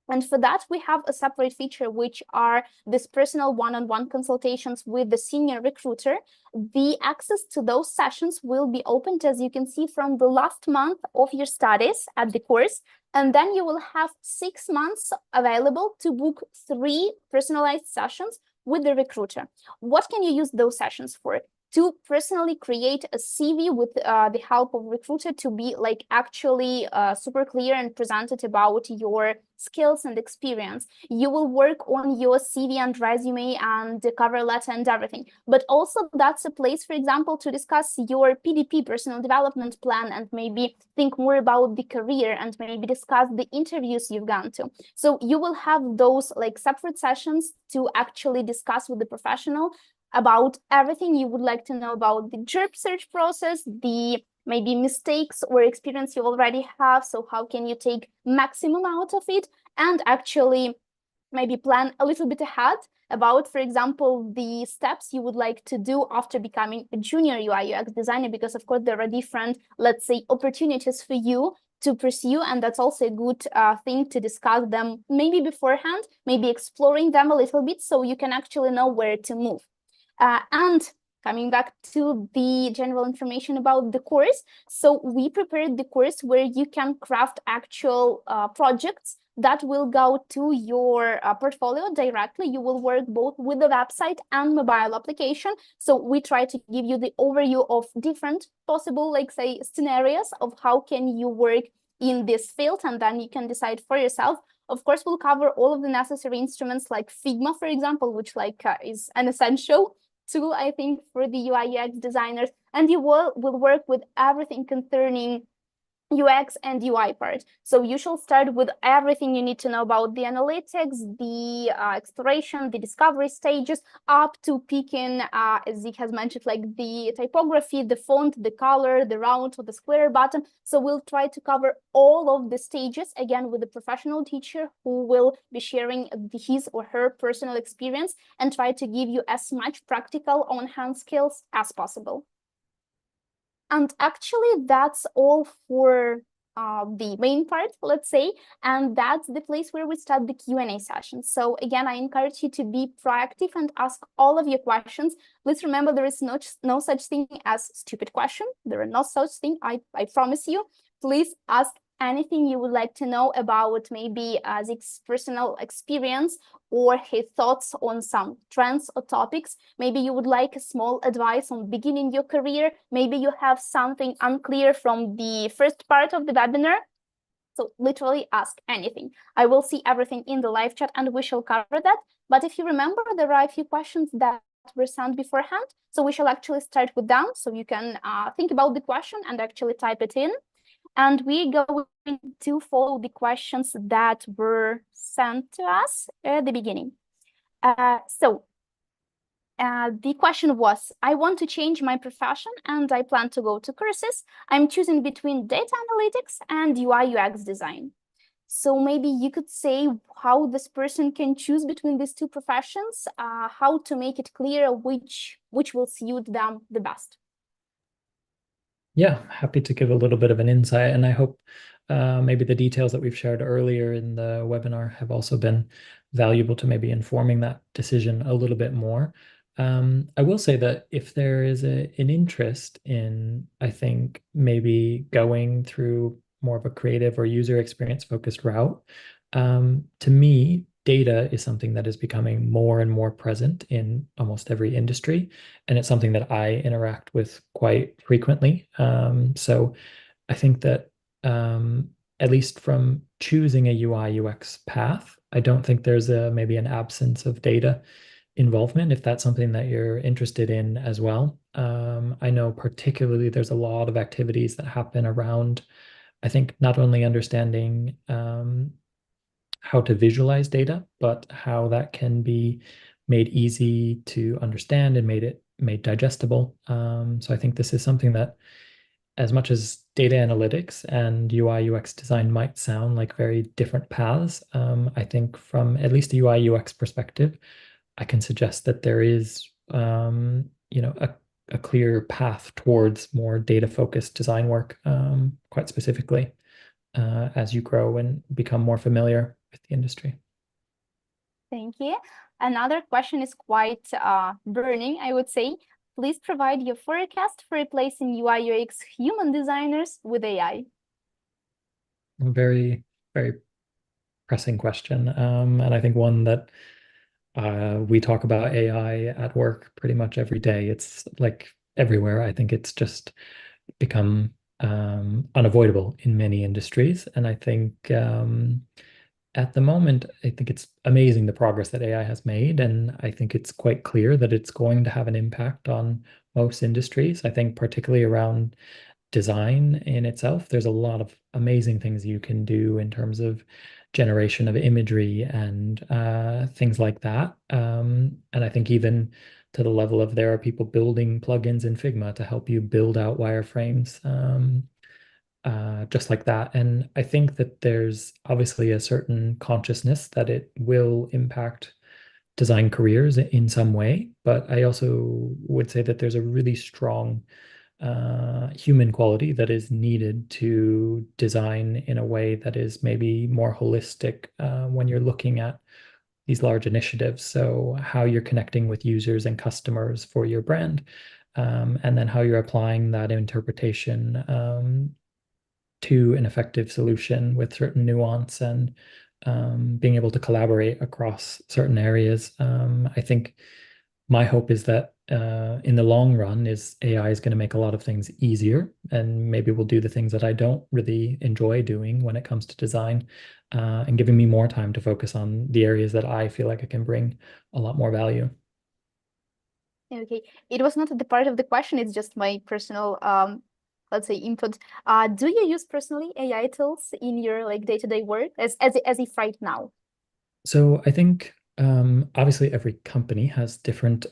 And for that, we have a separate feature, which are these personal one-on-one consultations with the senior recruiter. The access to those sessions will be opened, as you can see, from the last month of your studies at the course. And then you will have 6 months available to book 3 personalized sessions with the recruiter. What can you use those sessions for? To personally create a CV with the help of recruiter, to be actually super clear and presented about your skills and experience. You will work on your CV and resume and the cover letter and everything. But also that's a place, for example, to discuss your PDP, personal development plan, and maybe think more about the career and maybe discuss the interviews you've gone to. So you will have those separate sessions to actually discuss with the professional about everything you would like to know about the job search process, the maybe mistakes or experience you already have. So how can you take maximum out of it and actually maybe plan a little bit ahead about, for example, the steps you would like to do after becoming a junior UI UX designer, because of course there are different, let's say, opportunities for you to pursue, and that's also a good thing to discuss them maybe beforehand, maybe exploring them a little bit so you can actually know where to move. And coming back to the general information about the course, so we prepared the course where you can craft actual projects that will go to your portfolio directly. You will work both with the website and mobile application. So we try to give you the overview of different possible, like say, scenarios of how can you work in this field, and then you can decide for yourself. Of course, we'll cover all of the necessary instruments like Figma, for example, which is an essential tool, I think, for the UI UX designers. And you will work with everything concerning UX and UI part. So you should start with everything you need to know about the analytics, the exploration, the discovery stages, up to picking, as Zeke has mentioned, like the typography, the font, the color, the round or the square button. So we'll try to cover all of the stages, again, with a professional teacher who will be sharing his or her personal experience and try to give you as much practical on-hand skills as possible. And actually, that's all for the main part, let's say, and that's the place where we start the Q&A session. So again, I encourage you to be proactive and ask all of your questions. Please remember there is no such thing as stupid question. There are no such thing, I promise you. Please ask anything you would like to know about maybe Zeke's personal experience or his thoughts on some trends or topics. Maybe you would like a small advice on beginning your career. Maybe you have something unclear from the first part of the webinar. So literally ask anything. I will see everything in the live chat and we shall cover that. But if you remember, there are a few questions that were sent beforehand. So we shall actually start with them. So you can think about the question and actually type it in. And we're going to follow the questions that were sent to us at the beginning. The question was, I want to change my profession and I plan to go to courses. I'm choosing between data analytics and UI UX design. So maybe you could say how this person can choose between these two professions, how to make it clear which will suit them the best. Yeah, happy to give a little bit of an insight, and I hope maybe the details that we've shared earlier in the webinar have also been valuable to maybe informing that decision a little bit more. I will say that if there is an interest in, I think, maybe going through more of a creative or user experience focused route, to me, data is something that is becoming more and more present in almost every industry, and it's something that I interact with quite frequently. So I think that at least from choosing a UI UX path, I don't think there's maybe an absence of data involvement if that's something that you're interested in as well. I know particularly there's a lot of activities that happen around, I think, not only understanding how to visualize data, but how that can be made easy to understand and made digestible. So I think this is something that, as much as data analytics and UI UX design might sound like very different paths, I think from at least a UI UX perspective, I can suggest that there is a clear path towards more data focused design work, quite specifically, as you grow and become more familiar with the industry. Thank you. Another question is quite burning, I would say. Please provide your forecast for replacing UI UX human designers with AI. A very, very pressing question. And I think one that we talk about AI at work pretty much every day. It's like everywhere. I think it's just become unavoidable in many industries. And I think at the moment, I think it's amazing the progress that AI has made. And I think it's quite clear that it's going to have an impact on most industries. I think particularly around design in itself, there's a lot of amazing things you can do in terms of generation of imagery and things like that. And I think even to the level of there are people building plugins in Figma to help you build out wireframes. just like that. And I think that there's obviously a certain consciousness that it will impact design careers in some way, but I also would say that there's a really strong human quality that is needed to design in a way that is maybe more holistic when you're looking at these large initiatives. So, how you're connecting with users and customers for your brand, and then how you're applying that interpretation to an effective solution with certain nuance and being able to collaborate across certain areas. I think my hope is that in the long run is AI is going to make a lot of things easier, and maybe we'll do the things that I don't really enjoy doing when it comes to design, and giving me more time to focus on the areas that I feel like I can bring a lot more value. Okay, it was not the part of the question, it's just my personal let's say input. Do you use personally AI tools in your like day-to-day work as if right now? So I think obviously every company has different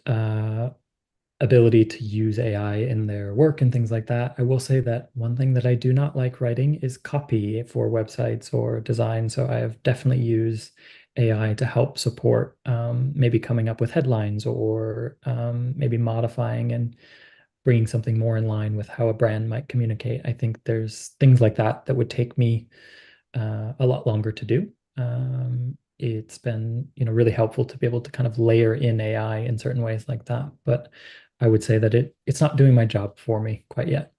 ability to use AI in their work and things like that. I will say that one thing that I do not like writing is copy for websites or design. So I have definitely used AI to help support maybe coming up with headlines or maybe modifying and bringing something more in line with how a brand might communicate. I think there's things like that that would take me a lot longer to do. It's been, really helpful to be able to kind of layer in AI in certain ways like that. But I would say that it's not doing my job for me quite yet.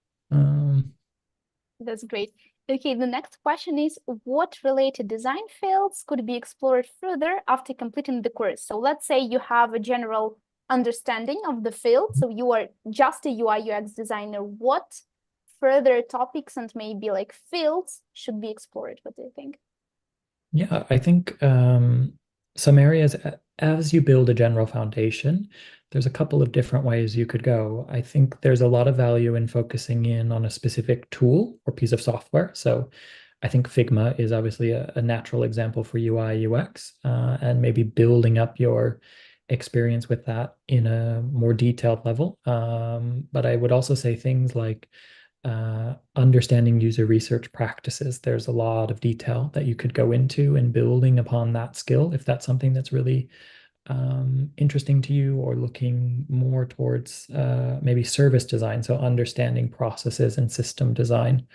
That's great. Okay, the next question is, what related design fields could be explored further after completing the course? So let's say you have a general understanding of the field, so you are just a UI UX designer. What further topics and maybe like fields should be explored? What do you think? Yeah, I think some areas, as you build a general foundation, there's a couple of different ways you could go. I think there's a lot of value in focusing in on a specific tool or piece of software. So I think Figma is obviously a natural example for UI UX, and maybe building up your experience with that in a more detailed level. But I would also say things like understanding user research practices. There's a lot of detail that you could go into and building upon that skill if that's something that's really interesting to you, or looking more towards maybe service design. So understanding processes and system design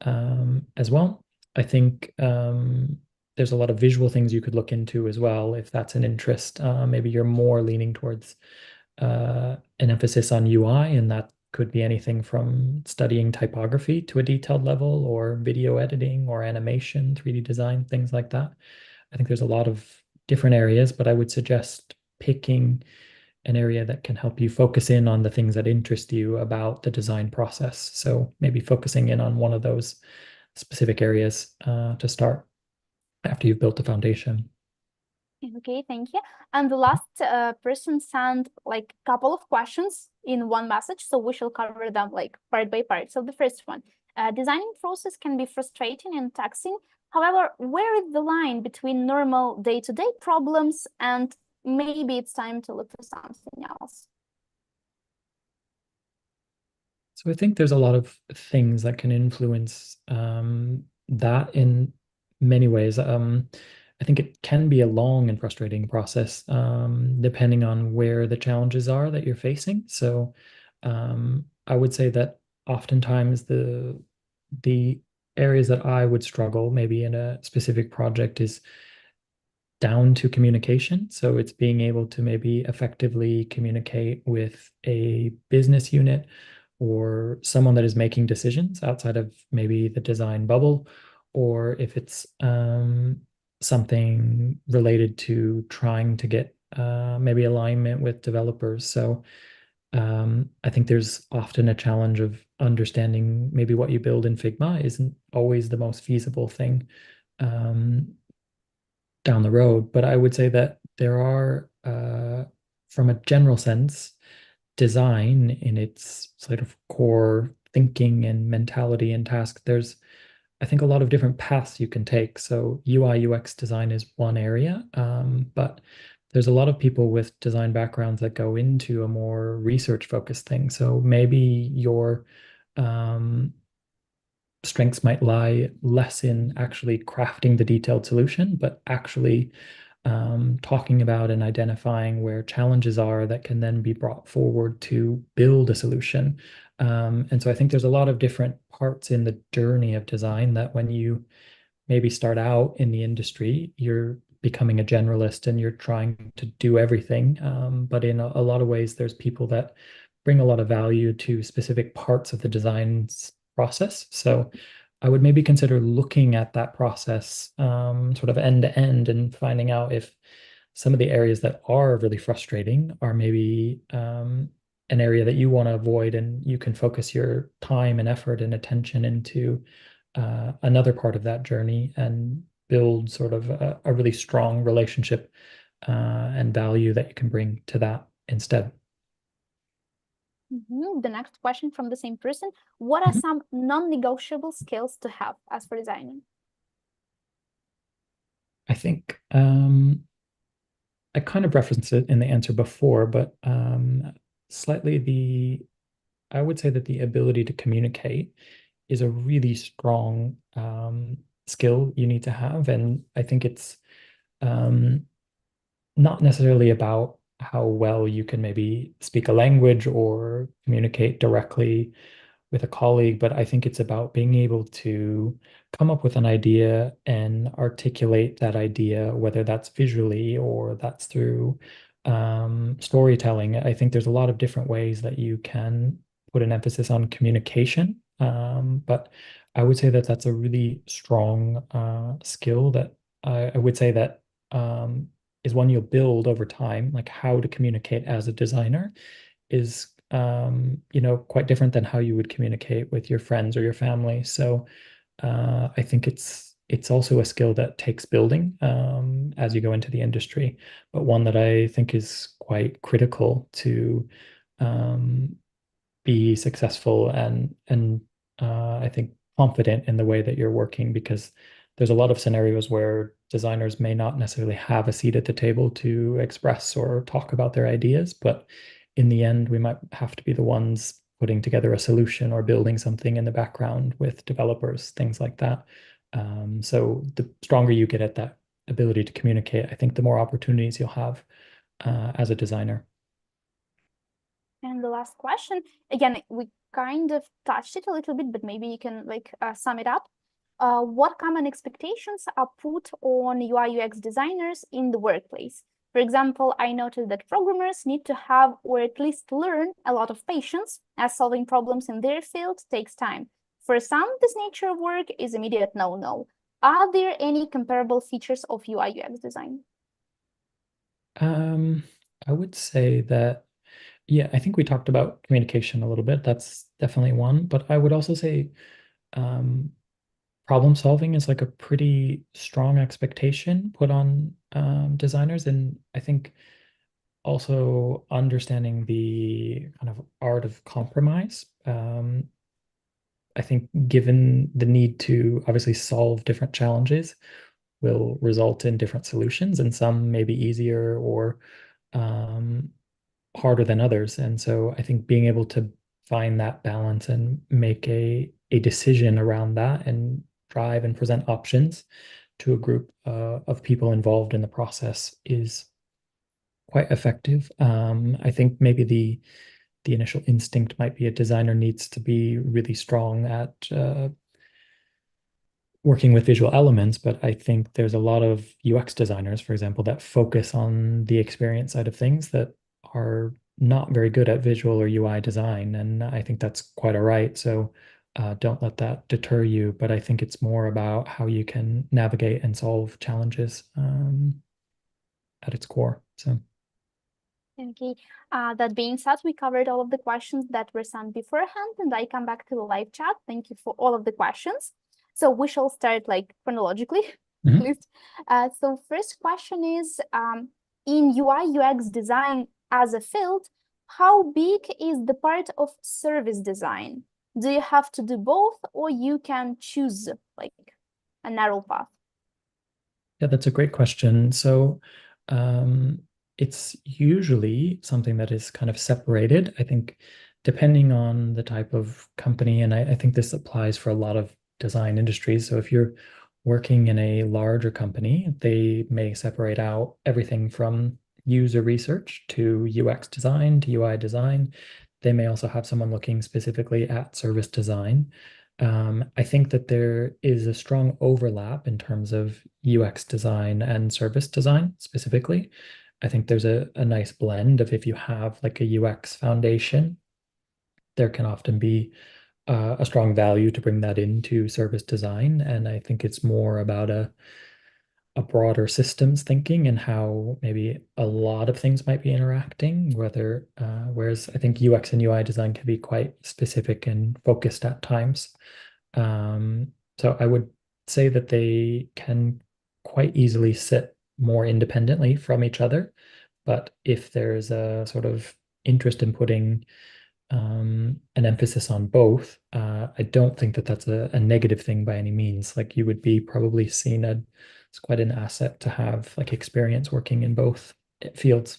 as well. I think there's a lot of visual things you could look into as well if that's an interest. Maybe you're more leaning towards an emphasis on UI, and that could be anything from studying typography to a detailed level, or video editing or animation, 3D design, things like that. I think there's a lot of different areas, but I would suggest picking an area that can help you focus in on the things that interest you about the design process. So maybe focusing in on one of those specific areas to start after you've built the foundation. Okay, thank you. And the last person sent like a couple of questions in one message, so we shall cover them like part by part. So the first one, designing process can be frustrating and taxing. However, where is the line between normal day-to-day problems and maybe it's time to look for something else? So I think there's a lot of things that can influence that in many ways. I think it can be a long and frustrating process, depending on where the challenges are that you're facing. So I would say that oftentimes the areas that I would struggle maybe in a specific project is down to communication. So it's being able to maybe effectively communicate with a business unit or someone that is making decisions outside of maybe the design bubble, or if it's something related to trying to get maybe alignment with developers. So I think there's often a challenge of understanding maybe what you build in Figma isn't always the most feasible thing down the road. But I would say that there are, from a general sense, design in its sort of core thinking and mentality and task, there's, I think, a lot of different paths you can take. So UI UX design is one area, but there's a lot of people with design backgrounds that go into a more research focused thing. So maybe you're strengths might lie less in actually crafting the detailed solution, but actually talking about and identifying where challenges are that can then be brought forward to build a solution. And so I think there's a lot of different parts in the journey of design that when you maybe start out in the industry, you're becoming a generalist and you're trying to do everything. But in a lot of ways, there's people that bring a lot of value to specific parts of the design process. So I would maybe consider looking at that process sort of end to end and finding out if some of the areas that are really frustrating are maybe an area that you want to avoid, and you can focus your time and effort and attention into another part of that journey and build sort of a really strong relationship and value that you can bring to that instead. The next question from the same person. What are some non-negotiable skills to have as for designing? I think I kind of referenced it in the answer before, but slightly I would say that the ability to communicate is a really strong skill you need to have. And I think it's not necessarily about how well you can maybe speak a language or communicate directly with a colleague, but I think it's about being able to come up with an idea and articulate that idea, whether that's visually or that's through storytelling. I think there's a lot of different ways that you can put an emphasis on communication, but I would say that that's a really strong skill that I would say that is one you'll build over time, like how to communicate as a designer is quite different than how you would communicate with your friends or your family. So I think it's also a skill that takes building as you go into the industry, but one that I think is quite critical to be successful and I think confident in the way that you're working, because there's a lot of scenarios where designers may not necessarily have a seat at the table to express or talk about their ideas, but in the end, we might have to be the ones putting together a solution or building something in the background with developers, things like that. So the stronger you get at that ability to communicate, I think the more opportunities you'll have as a designer. And the last question, again, we kind of touched it a little bit, but maybe you can sum it up. What common expectations are put on UI UX designers in the workplace? For example, I noticed that programmers need to have, or at least learn, a lot of patience, as solving problems in their field takes time. For some, this nature of work is immediate no-no. Are there any comparable features of UI UX design? I would say that, yeah, I think we talked about communication a little bit. That's definitely one, but I would also say problem solving is like a pretty strong expectation put on designers. And I think also understanding the kind of art of compromise. I think given the need to obviously solve different challenges will result in different solutions, and some may be easier or um, harder than others. And so I think being able to find that balance and make a decision around that and drive and present options to a group of people involved in the process is quite effective. I think maybe the initial instinct might be a designer needs to be really strong at working with visual elements, but I think there's a lot of UX designers, for example, that focus on the experience side of things that are not very good at visual or UI design. And I think that's quite all right. So don't let that deter you. But I think it's more about how you can navigate and solve challenges at its core. So. Okay, that being said, we covered all of the questions that were sent beforehand, and I come back to the live chat. Thank you for all of the questions. So we shall start like chronologically, at least. So first question is, in UI UX design as a field, how big is the part of service design? Do you have to do both, or you can choose like a narrow path? Yeah, that's a great question. So it's usually something that is kind of separated. I think depending on the type of company, and I think this applies for a lot of design industries. So if you're working in a larger company, they may separate out everything from user research to UX design to UI design. They may also have someone looking specifically at service design. I think that there is a strong overlap in terms of UX design and service design specifically. I think there's a nice blend of if you have like a UX foundation, there can often be a strong value to bring that into service design. And I think it's more about a broader systems thinking and how maybe a lot of things might be interacting, whereas I think UX and UI design can be quite specific and focused at times. So I would say that they can quite easily sit more independently from each other. But if there's a sort of interest in putting an emphasis on both, I don't think that that's a negative thing by any means. Like you would be probably seen as quite an asset to have like experience working in both fields.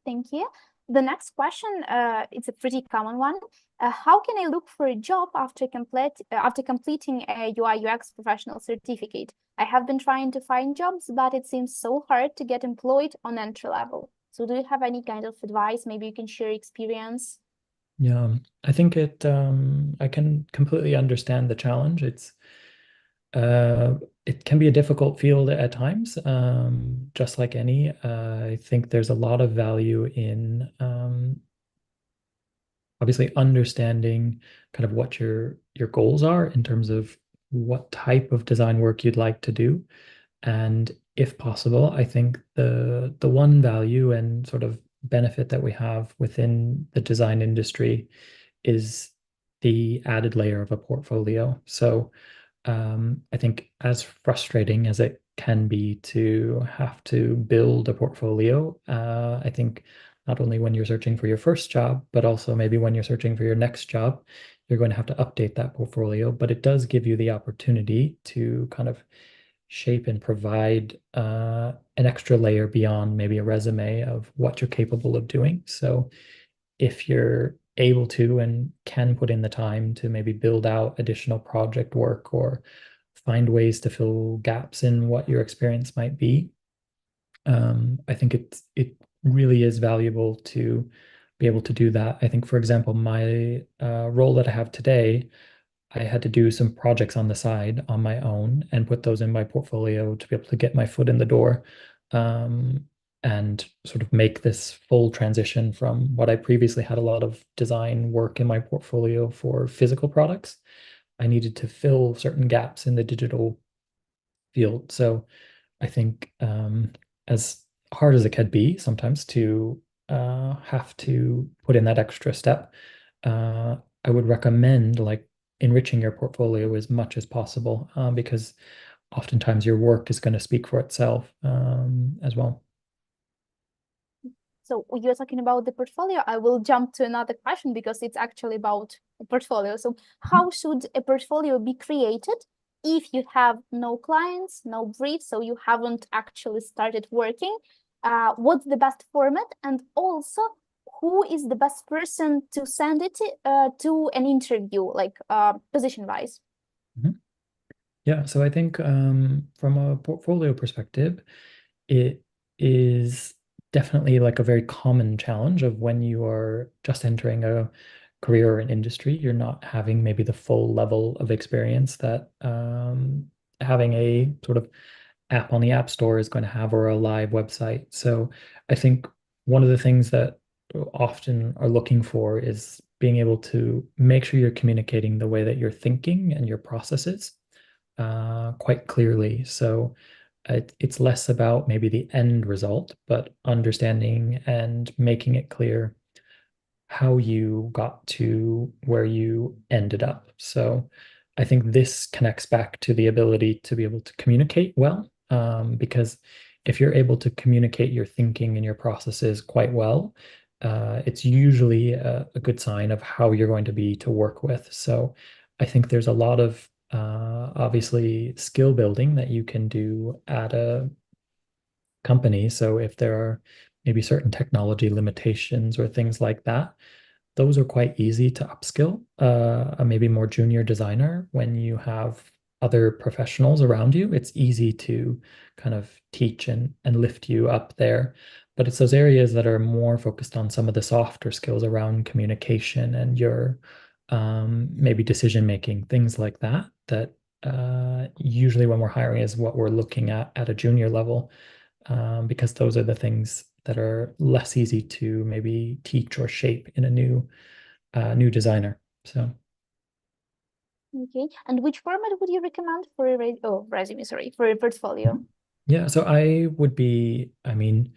Thank you. The next question, it's a pretty common one. How can I look for a job after completing a UI UX professional certificate? I have been trying to find jobs, but it seems so hard to get employed on entry level. So do you have any kind of advice? Maybe you can share experience. Yeah, I think I can completely understand the challenge. It can be a difficult field at times, just like any. I think there's a lot of value in obviously understanding kind of what your goals are in terms of what type of design work you'd like to do. And if possible, I think the one value and sort of benefit that we have within the design industry is the added layer of a portfolio. So I think as frustrating as it can be to have to build a portfolio, I think not only when you're searching for your first job, but also maybe when you're searching for your next job, you're going to have to update that portfolio. But it does give you the opportunity to kind of shape and provide an extra layer beyond maybe a resume of what you're capable of doing. So if you're able to and can put in the time to maybe build out additional project work or find ways to fill gaps in what your experience might be, I think it really is valuable to be able to do that. I think, for example, my role that I have today, I had to do some projects on the side on my own and put those in my portfolio to be able to get my foot in the door, and sort of make this full transition from what I previously had a lot of design work in my portfolio for physical products. I needed to fill certain gaps in the digital field. So I think as hard as it can be sometimes to have to put in that extra step, I would recommend like enriching your portfolio as much as possible, because oftentimes your work is going to speak for itself as well. So you're talking about the portfolio. I will jump to another question because it's actually about a portfolio. So how should a portfolio be created if you have no clients, no brief, so you haven't actually started working? What's the best format? And also, who is the best person to send it to an interview, like position-wise? Mhm. Yeah, so I think from a portfolio perspective, it is definitely like a very common challenge of when you are just entering a career or an industry, you're not having maybe the full level of experience that having a sort of app on the App Store is going to have or a live website. So I think one of the things that often are looking for is being able to make sure you're communicating the way that you're thinking and your processes quite clearly. So it's less about maybe the end result, but understanding and making it clear how you got to where you ended up. So I think this connects back to the ability to be able to communicate well, because if you're able to communicate your thinking and your processes quite well, it's usually a good sign of how you're going to be to work with. So I think there's a lot of obviously skill building that you can do at a company. So if there are maybe certain technology limitations or things like that, those are quite easy to upskill a maybe more junior designer when you have other professionals around you. It's easy to kind of teach and lift you up there. But it's those areas that are more focused on some of the softer skills around communication and your maybe decision making, things like that, that usually when we're hiring is what we're looking at a junior level, because those are the things that are less easy to maybe teach or shape in a new designer. So Okay. And which format would you recommend for a resume, sorry, for a portfolio? yeah, so I mean,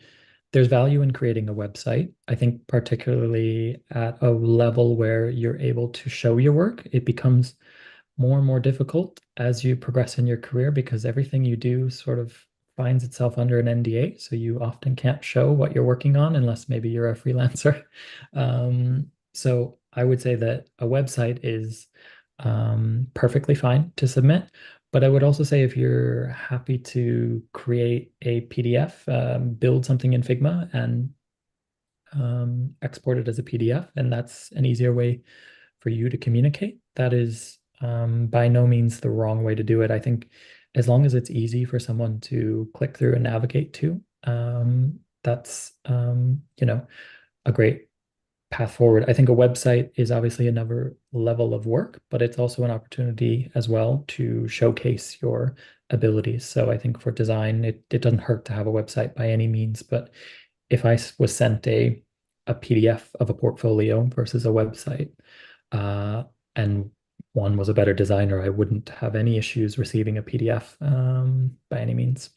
there's value in creating a website. I think particularly at a level where you're able to show your work, it becomes more and more difficult as you progress in your career because everything you do sort of finds itself under an NDA. So you often can't show what you're working on unless maybe you're a freelancer. So I would say that a website is perfectly fine to submit. But I would also say if you're happy to create a PDF, build something in Figma and export it as a PDF, and that's an easier way for you to communicate. That is by no means the wrong way to do it. I think as long as it's easy for someone to click through and navigate to, that's a great path forward. I think a website is obviously another level of work, but it's also an opportunity as well to showcase your abilities. So I think for design, it doesn't hurt to have a website by any means, but if I was sent a PDF of a portfolio versus a website, uh, and one was a better designer, I wouldn't have any issues receiving a PDF by any means.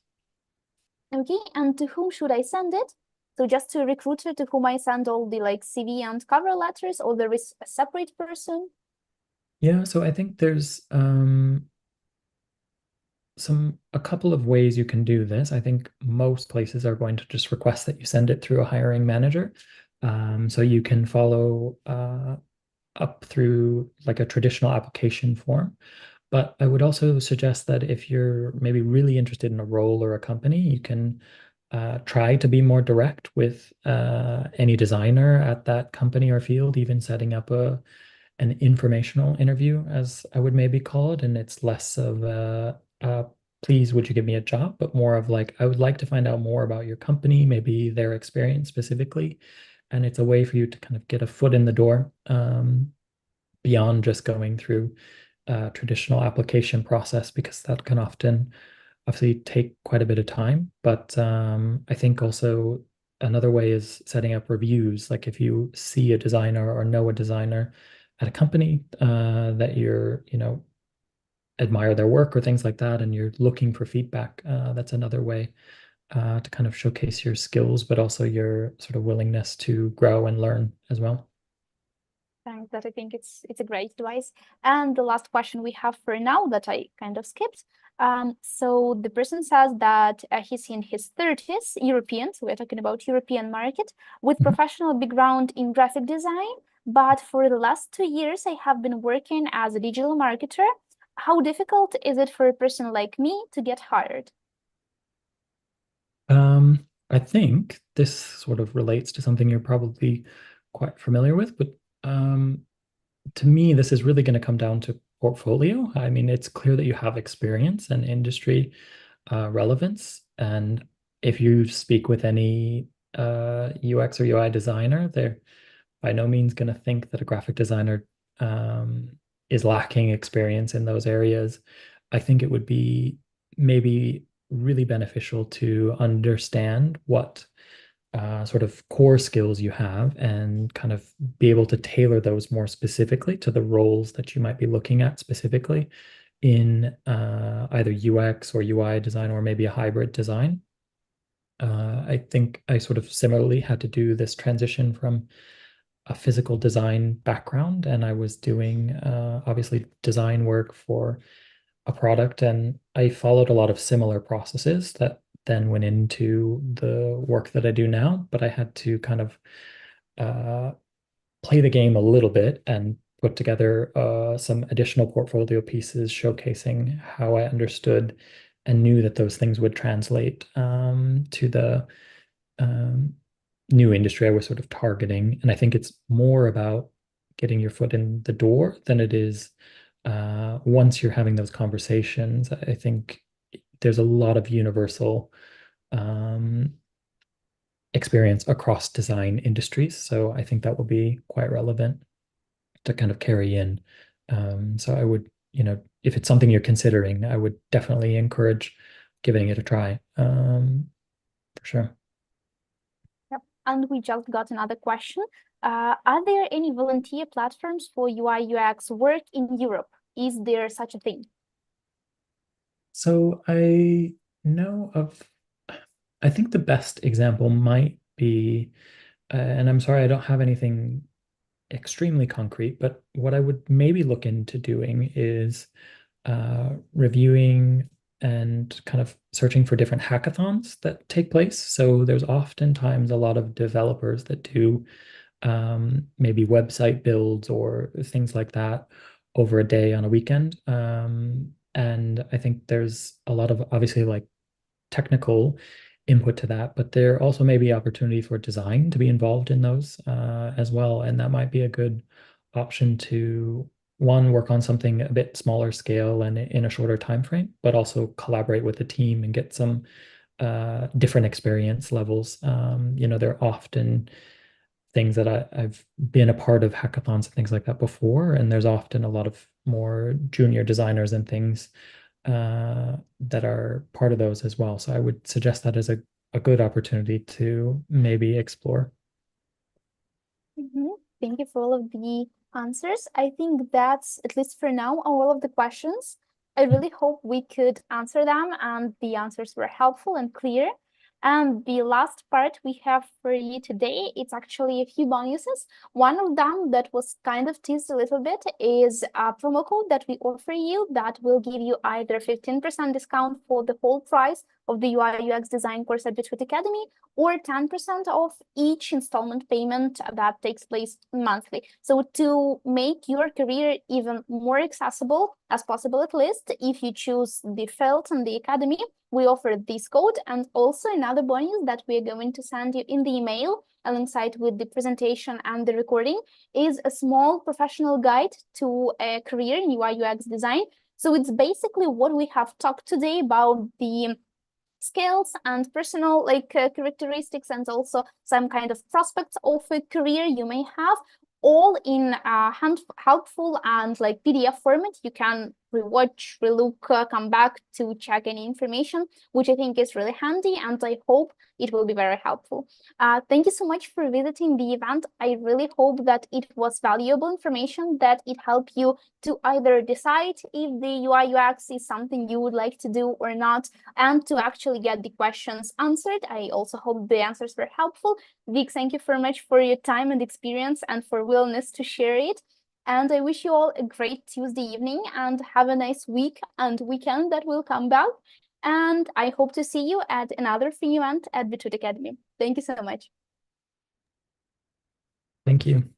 Okay. And to whom should I send it? So just to a recruiter to whom I send all the like CV and cover letters, or there is a separate person? Yeah, so I think there's a couple of ways you can do this. I think most places are going to just request that you send it through a hiring manager. So you can follow up through like a traditional application form. But I would also suggest that if you're maybe really interested in a role or a company, you can try to be more direct with any designer at that company or field, even setting up an informational interview, as I would maybe call it. And it's less of please, would you give me a job? But more of like, I would like to find out more about your company, maybe their experience specifically. And it's a way for you to kind of get a foot in the door beyond just going through traditional application process, because that can often obviously take quite a bit of time. But I think also another way is setting up reviews. Like if you see a designer or know a designer at a company that admire their work or things like that, and you're looking for feedback, that's another way to kind of showcase your skills, but also your sort of willingness to grow and learn as well. Thanks. That I think it's a great advice. And the last question we have for now that I kind of skipped. So the person says that he's in his 30s, European, so we're talking about European market, with Mhm. professional background in graphic design. But for the last 2 years, I have been working as a digital marketer. How difficult is it for a person like me to get hired? I think this sort of relates to something you're probably quite familiar with, but to me, this is really going to come down to portfolio. I mean, it's clear that you have experience and industry relevance. And if you speak with any UX or UI designer, they're by no means going to think that a graphic designer um, is lacking experience in those areas. I think it would be maybe really beneficial to understand what sort of core skills you have and kind of be able to tailor those more specifically to the roles that you might be looking at specifically in either UX or UI design or maybe a hybrid design. I think I sort of similarly had to do this transition from a physical design background, and I was doing obviously design work for a product, and I followed a lot of similar processes that then went into the work that I do now. But I had to kind of uh, play the game a little bit and put together some additional portfolio pieces showcasing how I understood and knew that those things would translate to the um, new industry I was sort of targeting. And I think it's more about getting your foot in the door than it is once you're having those conversations. I think there's a lot of universal experience across design industries. So I think that will be quite relevant to kind of carry in. So I would, if it's something you're considering, I would definitely encourage giving it a try, for sure. Yep. And we just got another question. Are there any volunteer platforms for UI UX work in Europe? Is there such a thing? So I know of, I think the best example might be, and I'm sorry, I don't have anything extremely concrete, but what I would maybe look into doing is reviewing and kind of searching for different hackathons that take place. So there's oftentimes a lot of developers that do maybe website builds or things like that over a day on a weekend. And I think there's a lot of obviously like technical input to that, but there also may be opportunity for design to be involved in those as well. And that might be a good option to one, work on something a bit smaller scale and in a shorter time frame, but also collaborate with the team and get some different experience levels. There are often things that I've been a part of hackathons and things like that before, and there's often a lot of more junior designers and things that are part of those as well. So I would suggest that as a good opportunity to maybe explore. Thank you for all of the answers. I think that's, at least for now, all of the questions. I really hope we could answer them and the answers were helpful and clear. And the last part we have for you today, it's actually a few bonuses. One of them that was kind of teased a little bit is a promo code that we offer you that will give you either 15% discount for the whole price of the UI UX design course at Beetroot Academy, or 10% off each installment payment that takes place monthly. So to make your career even more accessible as possible, at least, if you choose the field and the academy, we offer this code, and also another bonus that we are going to send you in the email alongside with the presentation and the recording is a small professional guide to a career in UI UX design. So it's basically what we have talked today about the skills and personal characteristics, and also some kind of prospects of a career you may have, all in a helpful and like PDF format. You can rewatch, relook, come back to check any information, which I think is really handy, and I hope it will be very helpful. Thank you so much for visiting the event. I really hope that it was valuable information, that it helped you to either decide if the UI UX is something you would like to do or not, and to actually get the questions answered. I also hope the answers were helpful. Vic, thank you very much for your time and experience and for willingness to share it. And I wish you all a great Tuesday evening and have a nice week and weekend that will come back. And I hope to see you at another free event at Beetroot Academy. Thank you so much. Thank you.